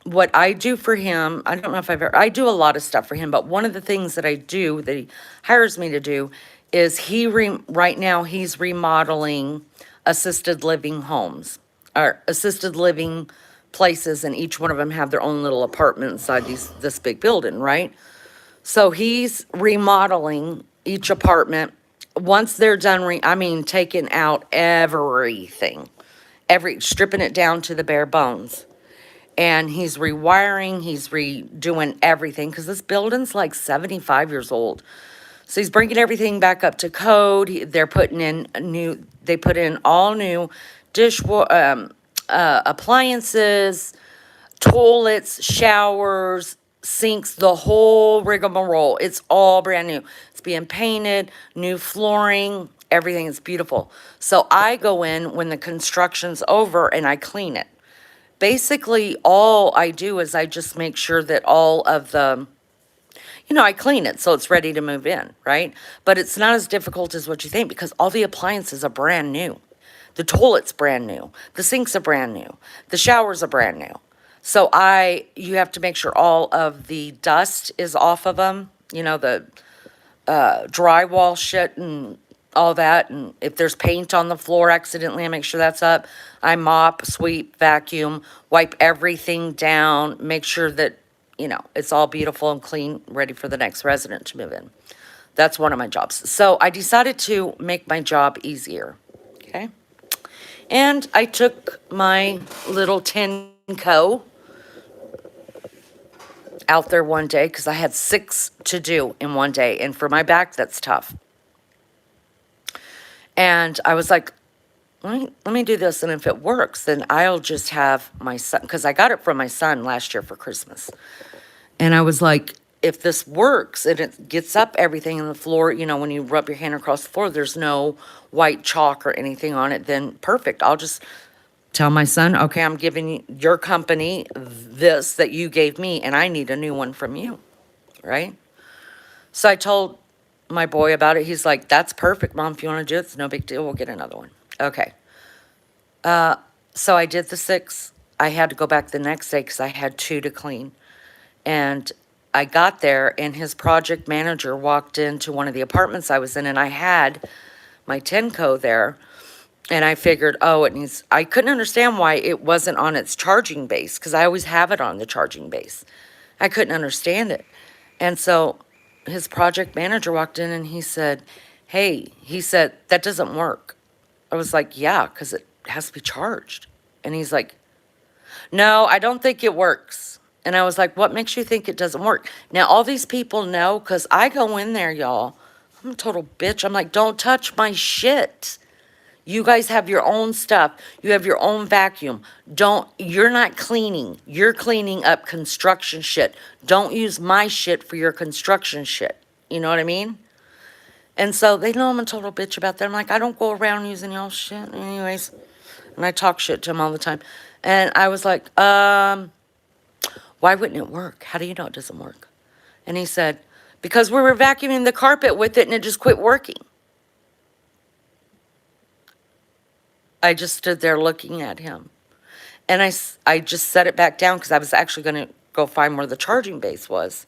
what I do for him, I don't know if I've ever, I do a lot of stuff for him, but one of the things that I do that he hires me to do is right now he's remodeling assisted living homes or assisted living places, and each one of them have their own little apartment inside this big building, right? So he's remodeling each apartment. Once they're done, taking out everything, stripping it down to the bare bones. And he's rewiring, he's redoing everything, because this building's like 75 years old. So he's bringing everything back up to code. They're putting in they put in all new appliances, toilets, showers, sinks, the whole rigmarole. It's all brand new. It's being painted, new flooring, everything is beautiful. So I go in when the construction's over and I clean it. Basically, all I do is I just make sure that all of the, I clean it so it's ready to move in, right? But it's not as difficult as what you think because all the appliances are brand new. The toilet's brand new. The sinks are brand new. The showers are brand new. So you have to make sure all of the dust is off of them, the drywall shit and all that. And if there's paint on the floor accidentally, I make sure that's up. I mop, sweep, vacuum, wipe everything down, make sure that, it's all beautiful and clean, ready for the next resident to move in. That's one of my jobs. So I decided to make my job easier, okay? And I took my little Tenco out there one day because I had 6 to do in one day. And for my back, that's tough. And I was like, let me do this. And if it works, then I'll just have my son, because I got it from my son last year for Christmas. And I was like, if this works and it gets up everything on the floor, when you rub your hand across the floor, there's no white chalk or anything on it, then perfect. I'll just tell my son, okay, I'm giving your company this that you gave me, and I need a new one from you, right? So I told my boy about it. He's like, that's perfect, Mom. If you want to do it, it's no big deal. We'll get another one. Okay. So I did the 6. I had to go back the next day because I had 2 to clean. And I got there, and his project manager walked into one of the apartments I was in, and I had my Tenco there. And I figured, I couldn't understand why it wasn't on its charging base, because I always have it on the charging base. I couldn't understand it. And so his project manager walked in and he said, that doesn't work. I was like, yeah, because it has to be charged. And he's like, no, I don't think it works. And I was like, what makes you think it doesn't work? Now, all these people know, because I go in there, y'all. I'm a total bitch. I'm like, don't touch my shit. You guys have your own stuff. You have your own vacuum. You're not cleaning. You're cleaning up construction shit. Don't use my shit for your construction shit. You know what I mean? And so they know I'm a total bitch about that. I'm like, I don't go around using y'all shit. Anyways, And I talk shit to him all the time. And I was like, why wouldn't it work? How do you know it doesn't work? And he said, because we were vacuuming the carpet with it and it just quit working. I just stood there looking at him. And I just set it back down because I was actually going to go find where the charging base was.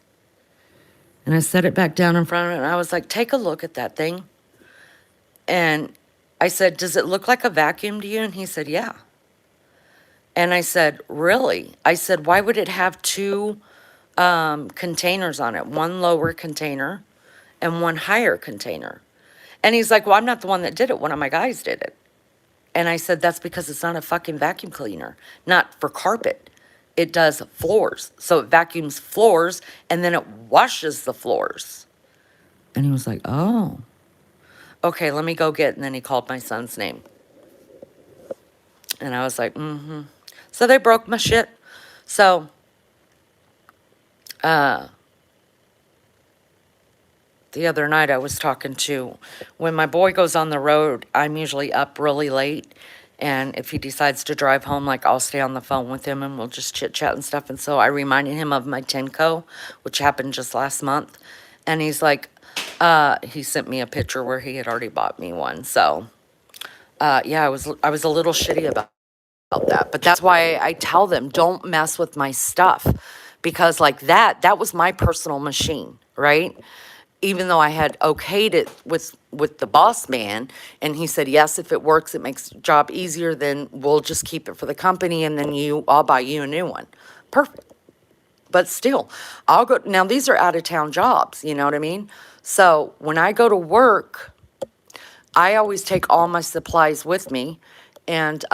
And I set it back down in front of it, and I was like, take a look at that thing. And I said, does it look like a vacuum to you? And he said, yeah. And I said, really? I said, why would it have two containers on it? One lower container and one higher container. And he's like, well, I'm not the one that did it. One of my guys did it. And I said, that's because it's not a fucking vacuum cleaner, not for carpet. It does floors. So it vacuums floors and then it washes the floors. And he was like, oh, okay, let me go get. And then he called my son's name. And I was like, mm-hmm. So they broke my shit. So, the other night I was talking to, when my boy goes on the road, I'm usually up really late. And if he decides to drive home, like I'll stay on the phone with him and we'll just chit chat and stuff. And so I reminded him of my Tenco, which happened just last month. And he's like, he sent me a picture where he had already bought me one. So, yeah, I was a little shitty about that. But that's why I tell them, don't mess with my stuff. Because like that was my personal machine, right? Even though I had okayed it with the boss man, and he said, yes, if it works, it makes the job easier, then we'll just keep it for the company, and then I'll buy you a new one. Perfect. But still, I'll go, now these are out-of-town jobs, you know what I mean? So when I go to work, I always take all my supplies with me, and,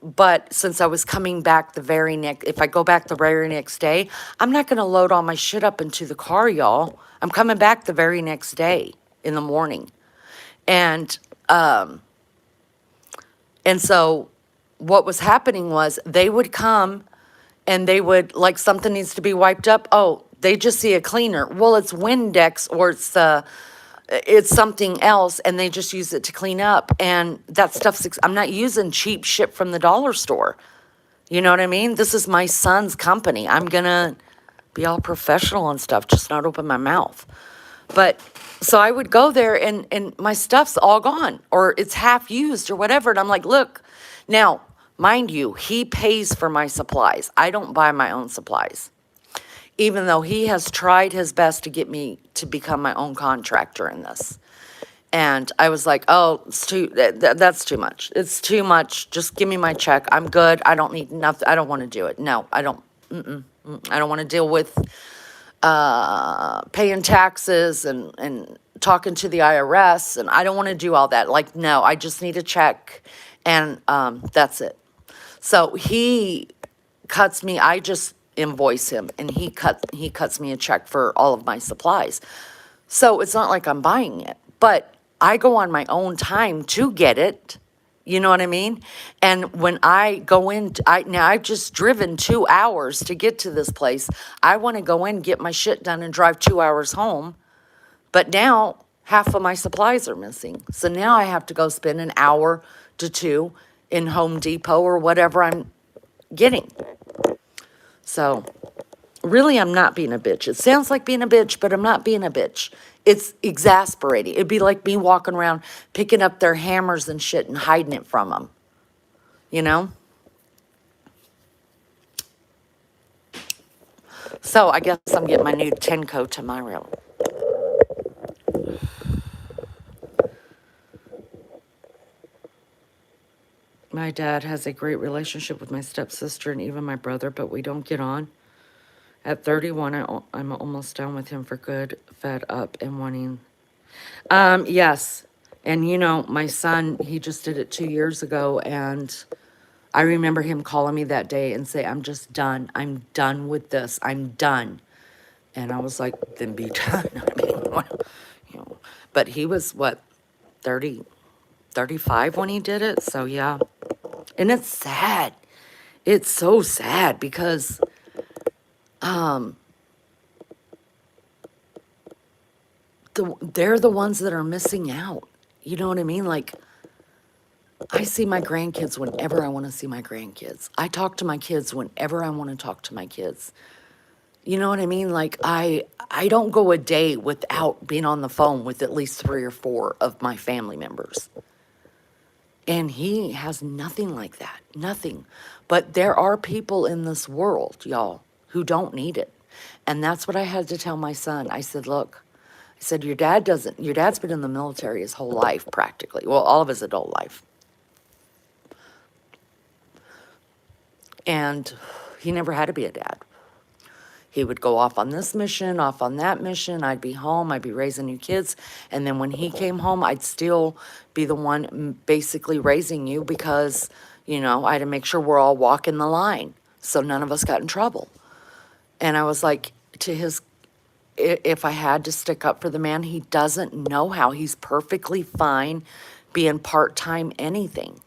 but since I was coming back if I go back the very next day, I'm not going to load all my shit up into the car, y'all. I'm coming back the very next day in the morning. And so what was happening was they would come and they would, like, something needs to be wiped up. Oh, they just see a cleaner. Well, it's Windex or it's something else, and they just use it to clean up. And that stuff's, I'm not using cheap shit from the dollar store. You know what I mean? This is my son's company. I'm going to be all professional and stuff, just not open my mouth. But so I would go there and my stuff's all gone or it's half used or whatever. And I'm like, look, now, mind you, he pays for my supplies. I don't buy my own supplies. Even though he has tried his best to get me to become my own contractor in this. And I was like, oh, that's too much. It's too much. Just give me my check. I'm good. I don't need nothing. I don't want to do it. No, I don't. I don't want to deal with paying taxes and talking to the IRS. And I don't want to do all that. Like, no, I just need a check. And that's it. So he cuts me. I just invoice him. And he cuts me a check for all of my supplies. So it's not like I'm buying it. But I go on my own time to get it. You know what I mean? And when I go in, now I've just driven 2 hours to get to this place. I want to go in, get my shit done, and drive 2 hours home. But now half of my supplies are missing. So now I have to go spend an hour to 2 in Home Depot or whatever I'm getting. So really, I'm not being a bitch. It sounds like being a bitch, but I'm not being a bitch. It's exasperating. It'd be like me walking around picking up their hammers and shit and hiding it from them. You know? So I guess I'm getting my new Tenco tomorrow. My dad has a great relationship with my stepsister and even my brother, but we don't get on. At 31, I'm almost done with him for good, fed up and wanting. Yes. And you know, my son, he just did it 2 years ago. And I remember him calling me that day and say, I'm just done. I'm done with this. I'm done. And I was like, then be done. I mean, you know, but he was what, 30, 35 when he did it. So yeah. And it's sad. It's so sad because, they're the ones that are missing out. You know what I mean? Like, I see my grandkids whenever I want to see my grandkids. I talk to my kids whenever I want to talk to my kids. You know what I mean? Like I don't go a day without being on the phone with at least 3 or 4 of my family members. And he has nothing like that. Nothing. But there are people in this world, y'all, who don't need it. And that's what I had to tell my son. I said, look, I said, your dad's been in the military his whole life practically. Well, all of his adult life. And he never had to be a dad. He would go off on this mission, off on that mission. I'd be home. I'd be raising new kids. And then when he came home, I'd still be the one basically raising you because, you know, I had to make sure we're all walking the line so none of us got in trouble. And I was like, if I had to stick up for the man, he doesn't know how. He's perfectly fine being part-time anything.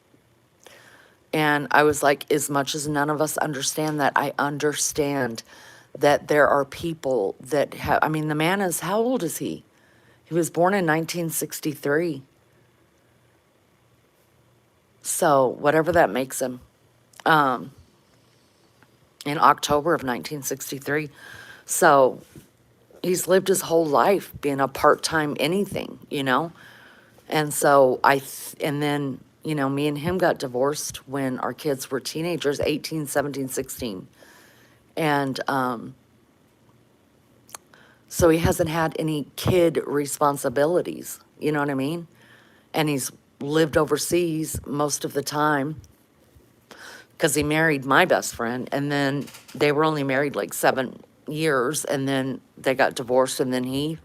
And I was like, as much as none of us understand that, I understand that there are people that have, I mean, the man is, how old is he? He was born in 1963. So whatever that makes him, in October of 1963. So he's lived his whole life being a part-time anything, you know? And so and then, you know, me and him got divorced when our kids were teenagers, 18, 17, 16. And so he hasn't had any kid responsibilities, you know what I mean? And he's lived overseas most of the time because he married my best friend, and then they were only married like 7 years, and then they got divorced, and then he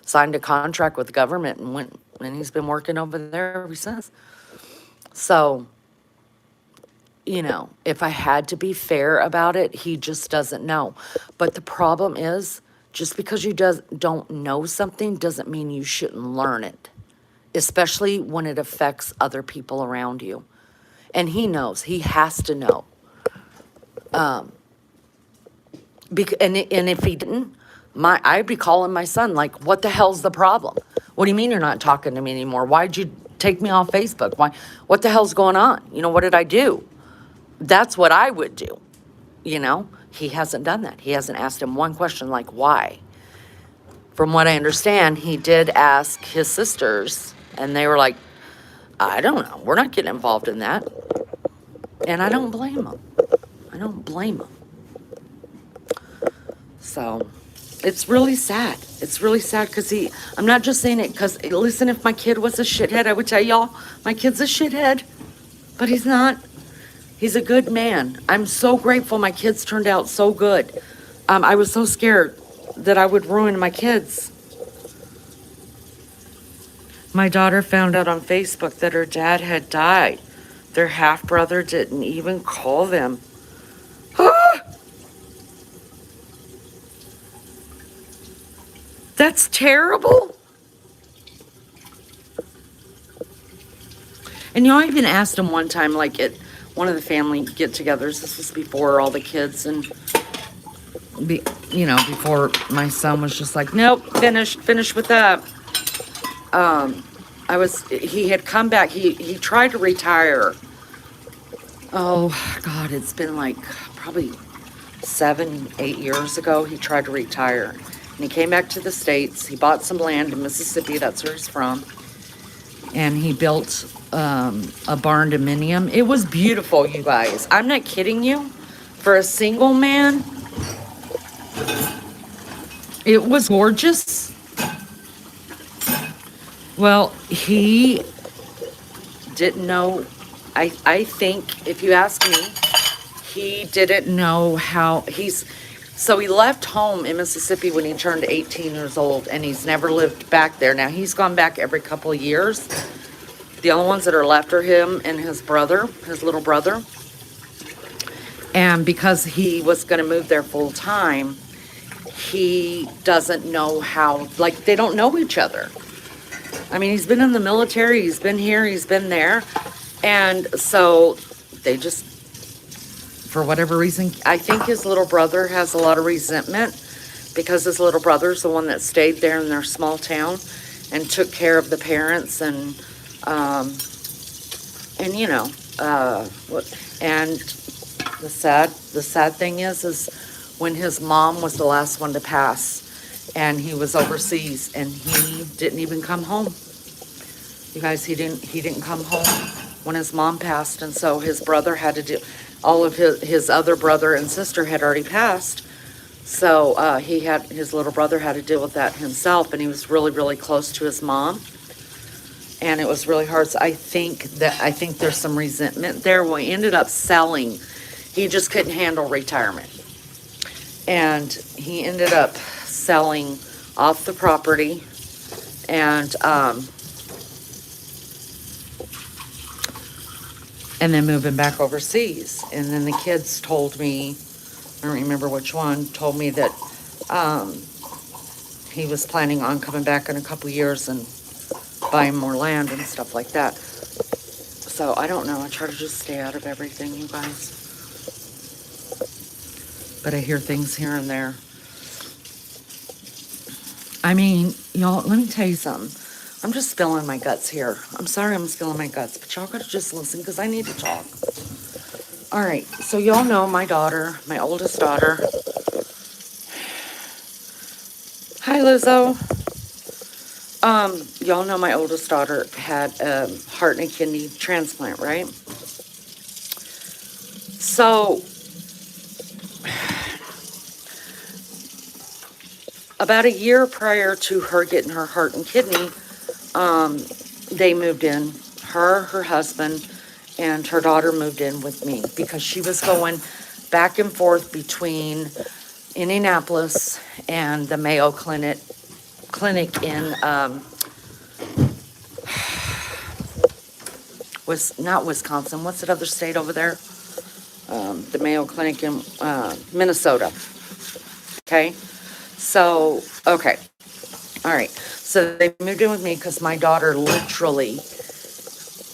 signed a contract with the government and went, and he's been working over there ever since. So, you know, if I had to be fair about it, he just doesn't know. But the problem is, just because you don't know something doesn't mean you shouldn't learn it, especially when it affects other people around you. And he knows. He has to know. And if he didn't, I'd be calling my son like, what the hell's the problem? What do you mean you're not talking to me anymore? Why'd you take me off Facebook? What the hell's going on? You know, what did I do? That's what I would do, you know? He hasn't done that. He hasn't asked him one question like, why? From what I understand, he did ask his sisters, and they were like, I don't know. We're not getting involved in that. And I don't blame them. I don't blame them. So it's really sad. It's really sad because I'm not just saying it because, listen, if my kid was a shithead, I would tell y'all, my kid's a shithead, but he's not. He's a good man. I'm so grateful my kids turned out so good. I was so scared that I would ruin my kids. My daughter found out on Facebook that her dad had died. Their half-brother didn't even call them. That's terrible. And you know, I even asked him one time, like at one of the family get-togethers. This was before all the kids, and before my son was just like, nope, finish with that. He had come back. He tried to retire. Oh God, it's been like probably 7, 8 years ago. He tried to retire, and he came back to the States. He bought some land in Mississippi. That's where he's from. And he built a barn dominium. It was beautiful, you guys. I'm not kidding you. For a single man, it was gorgeous. Well, he didn't know. I think, if you ask me, he didn't know how so he left home in Mississippi when he turned 18 years old, and he's never lived back there. Now, he's gone back every couple of years. The only ones that are left are him and his brother, his little brother. And because he was going to move there full time, he doesn't know how, like, they don't know each other. I mean, he's been in the military, he's been here, he's been there. And so they just, for whatever reason, I think his little brother has a lot of resentment because his little brother's the one that stayed there in their small town and took care of the parents and And you know, and the sad thing is when his mom was the last one to pass, and he was overseas, and he didn't even come home. You guys, he didn't come home when his mom passed, and so his brother had to do, all of his other brother and sister had already passed, so his little brother had to deal with that himself, and he was really, really close to his mom, and it was really hard. So I think there's some resentment there. We ended up selling. He just couldn't handle retirement, and he ended up selling off the property, and then moving back overseas. And then the kids told me, I don't remember which one, told me that he was planning on coming back in a couple years and buying more land and stuff like that. So I don't know. I try to just stay out of everything, you guys. But I hear things here and there. I mean, y'all, let me tell you something. I'm just spilling my guts here. I'm sorry I'm spilling my guts, but y'all gotta just listen because I need to talk. All right, so y'all know my daughter, my oldest daughter. Hi, Lizzo. Y'all know my oldest daughter had a heart and a kidney transplant, right? So, about a year prior to her getting her heart and kidney, they moved in. Her husband, and her daughter moved in with me because she was going back and forth between Indianapolis and the Mayo Clinic in was not Wisconsin. What's that other state over there? The Mayo Clinic in Minnesota. Okay, so okay, all right. So they moved in with me because my daughter literally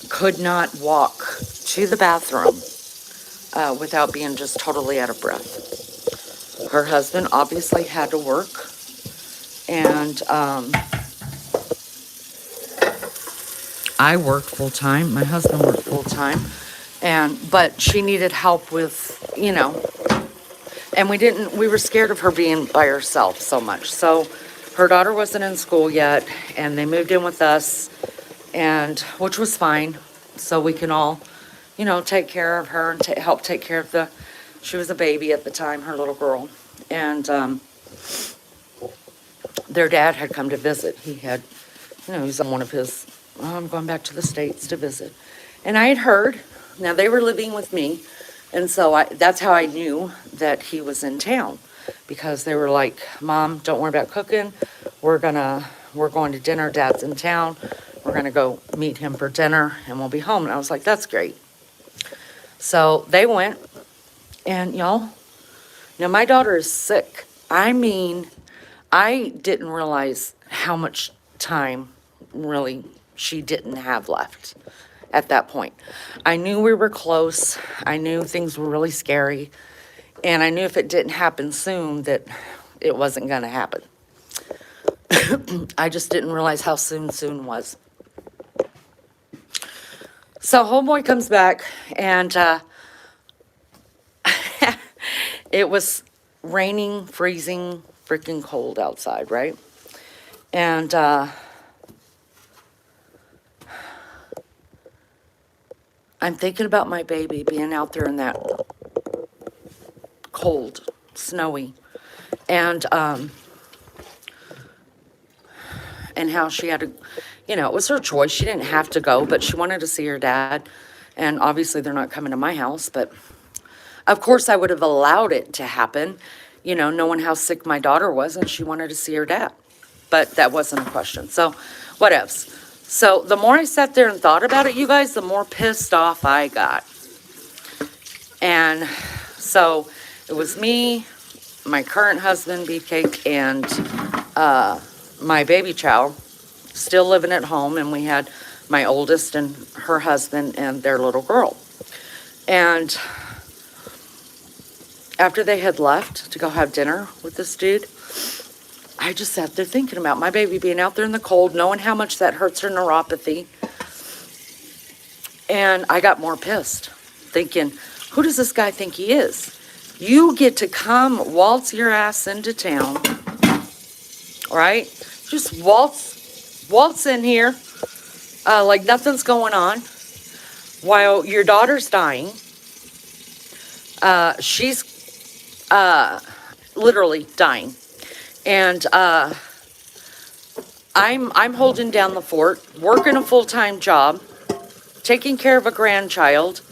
could not walk to the bathroom without being just totally out of breath. Her husband obviously had to work, and I worked full time. My husband worked full time, but she needed help with, and we were scared of her being by herself so much. So her daughter wasn't in school yet, and they moved in with us, and which was fine, so we can all, take care of her and help take care of she was a baby at the time, her little girl, and their dad had come to visit. He had, he was on one of his, I'm going back to the States to visit, and I had heard. Now they were living with me, and so that's how I knew that he was in town, because they were like, "Mom, don't worry about cooking. We're going to dinner. Dad's in town. We're gonna go meet him for dinner, and we'll be home." And I was like, "That's great." So they went, and y'all, now my daughter is sick. I mean, I didn't realize how much time really she didn't have left at that point. I knew we were close. I knew things were really scary. And I knew if it didn't happen soon that it wasn't going to happen. I just didn't realize how soon was. So homeboy comes back, and it was raining, freezing, freaking cold outside, right? And I'm thinking about my baby being out there in that cold, snowy, and how she had to, it was her choice. She didn't have to go, but she wanted to see her dad. And obviously they're not coming to my house, but of course I would have allowed it to happen, knowing how sick my daughter was, and she wanted to see her dad. But that wasn't a question. So whatevs. So the more I sat there and thought about it, you guys, the more pissed off I got. And so it was me, my current husband, Beefcake, and my baby Chow, still living at home, and we had my oldest and her husband and their little girl. And after they had left to go have dinner with this dude, I just sat there thinking about my baby being out there in the cold, knowing how much that hurts her neuropathy. And I got more pissed, thinking, who does this guy think he is? You get to come waltz your ass into town, right? Just waltz in here like nothing's going on while your daughter's dying. She's literally dying. And I'm holding down the fort, working a full-time job, taking care of a grandchild,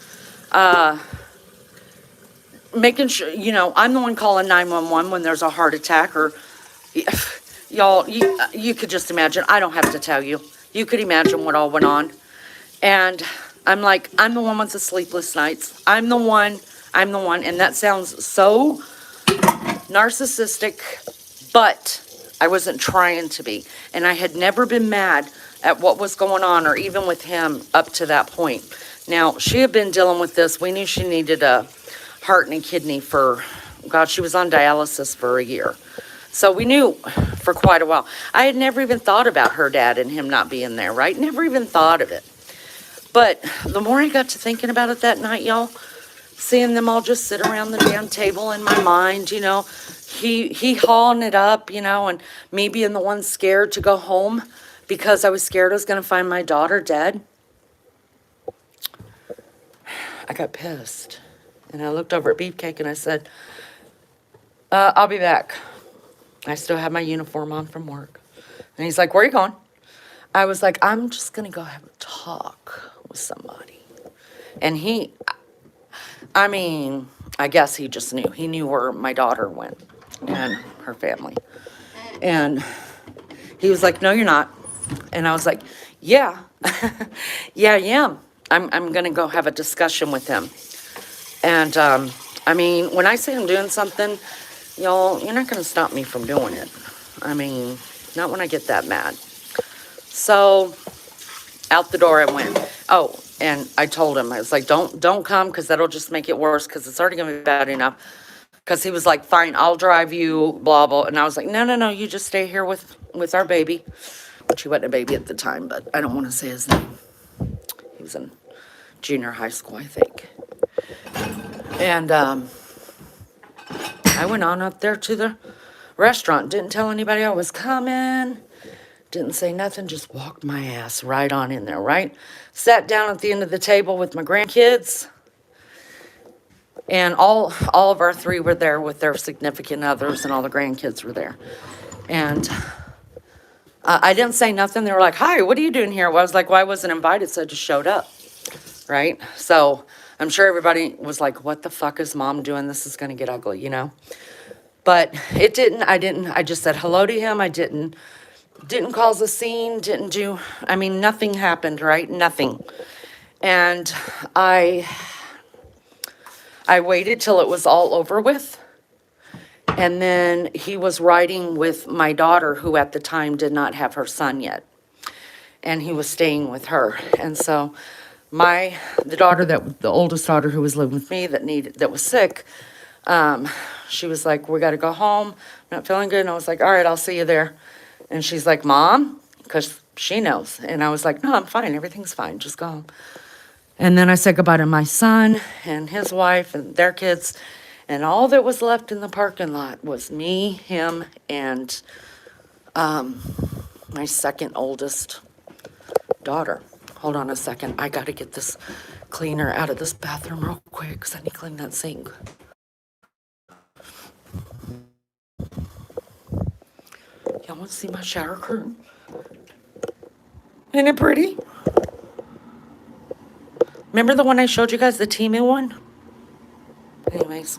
making sure, I'm the one calling 911 when there's a heart attack or, y'all, you could just imagine. I don't have to tell you. You could imagine what all went on. And I'm like, I'm the one with the sleepless nights. I'm the one. And that sounds so narcissistic, but I wasn't trying to be. And I had never been mad at what was going on or even with him up to that point. Now, she had been dealing with this. We knew she needed a heart and a kidney for, God, she was on dialysis for a year. So we knew for quite a while. I had never even thought about her dad and him not being there, right? Never even thought of it. But the more I got to thinking about it that night, y'all, seeing them all just sit around the damn table in my mind, he hauling it up, and me being the one scared to go home because I was scared I was going to find my daughter dead. I got pissed. And I looked over at Beefcake and I said, I'll be back. I still have my uniform on from work. And he's like, where are you going? I was like, I'm just going to go have a talk with somebody. And I guess he just knew. He knew where my daughter went and her family. And he was like, no, you're not. And I was like, yeah. Yeah, I am. I'm going to go have a discussion with him. And, when I say I'm doing something, y'all, you're not going to stop me from doing it. Not when I get that mad. So, out the door I went. Oh, and I told him, I was like, don't come, because that'll just make it worse, because it's already going to be bad enough. Because he was like, fine, I'll drive you, blah, blah. And I was like, no, you just stay here with our baby. Which he wasn't a baby at the time, but I don't want to say his name. He was in junior high school, I think. And I went on up there to the restaurant. Didn't tell anybody I was coming. Didn't say nothing. Just walked my ass right on in there, right? Sat down at the end of the table with my grandkids. And all of our three were there with their significant others, and all the grandkids were there. And I didn't say nothing. They were like, hi, what are you doing here? Well, I was like, well, I wasn't invited, so I just showed up, right? So I'm sure everybody was like, what the fuck is mom doing? This is going to get ugly, But it didn't. I just said hello to him. I didn't cause a scene, nothing happened, right? Nothing. And I waited till it was all over with. And then he was riding with my daughter, who at the time did not have her son yet. And he was staying with her. And so the oldest daughter who was living with me that was sick, she was like, we got to go home. Not feeling good. And I was like, all right, I'll see you there. And she's like, Mom, because she knows. And I was like, no, I'm fine. Everything's fine. Just go home. And then I said goodbye to my son and his wife and their kids. And all that was left in the parking lot was me, him, and my second oldest daughter. Hold on a second. I got to get this cleaner out of this bathroom real quick because I need to clean that sink. Y'all want to see my shower curtain? Isn't it pretty? Remember the one I showed you guys, the Temu one? Anyways.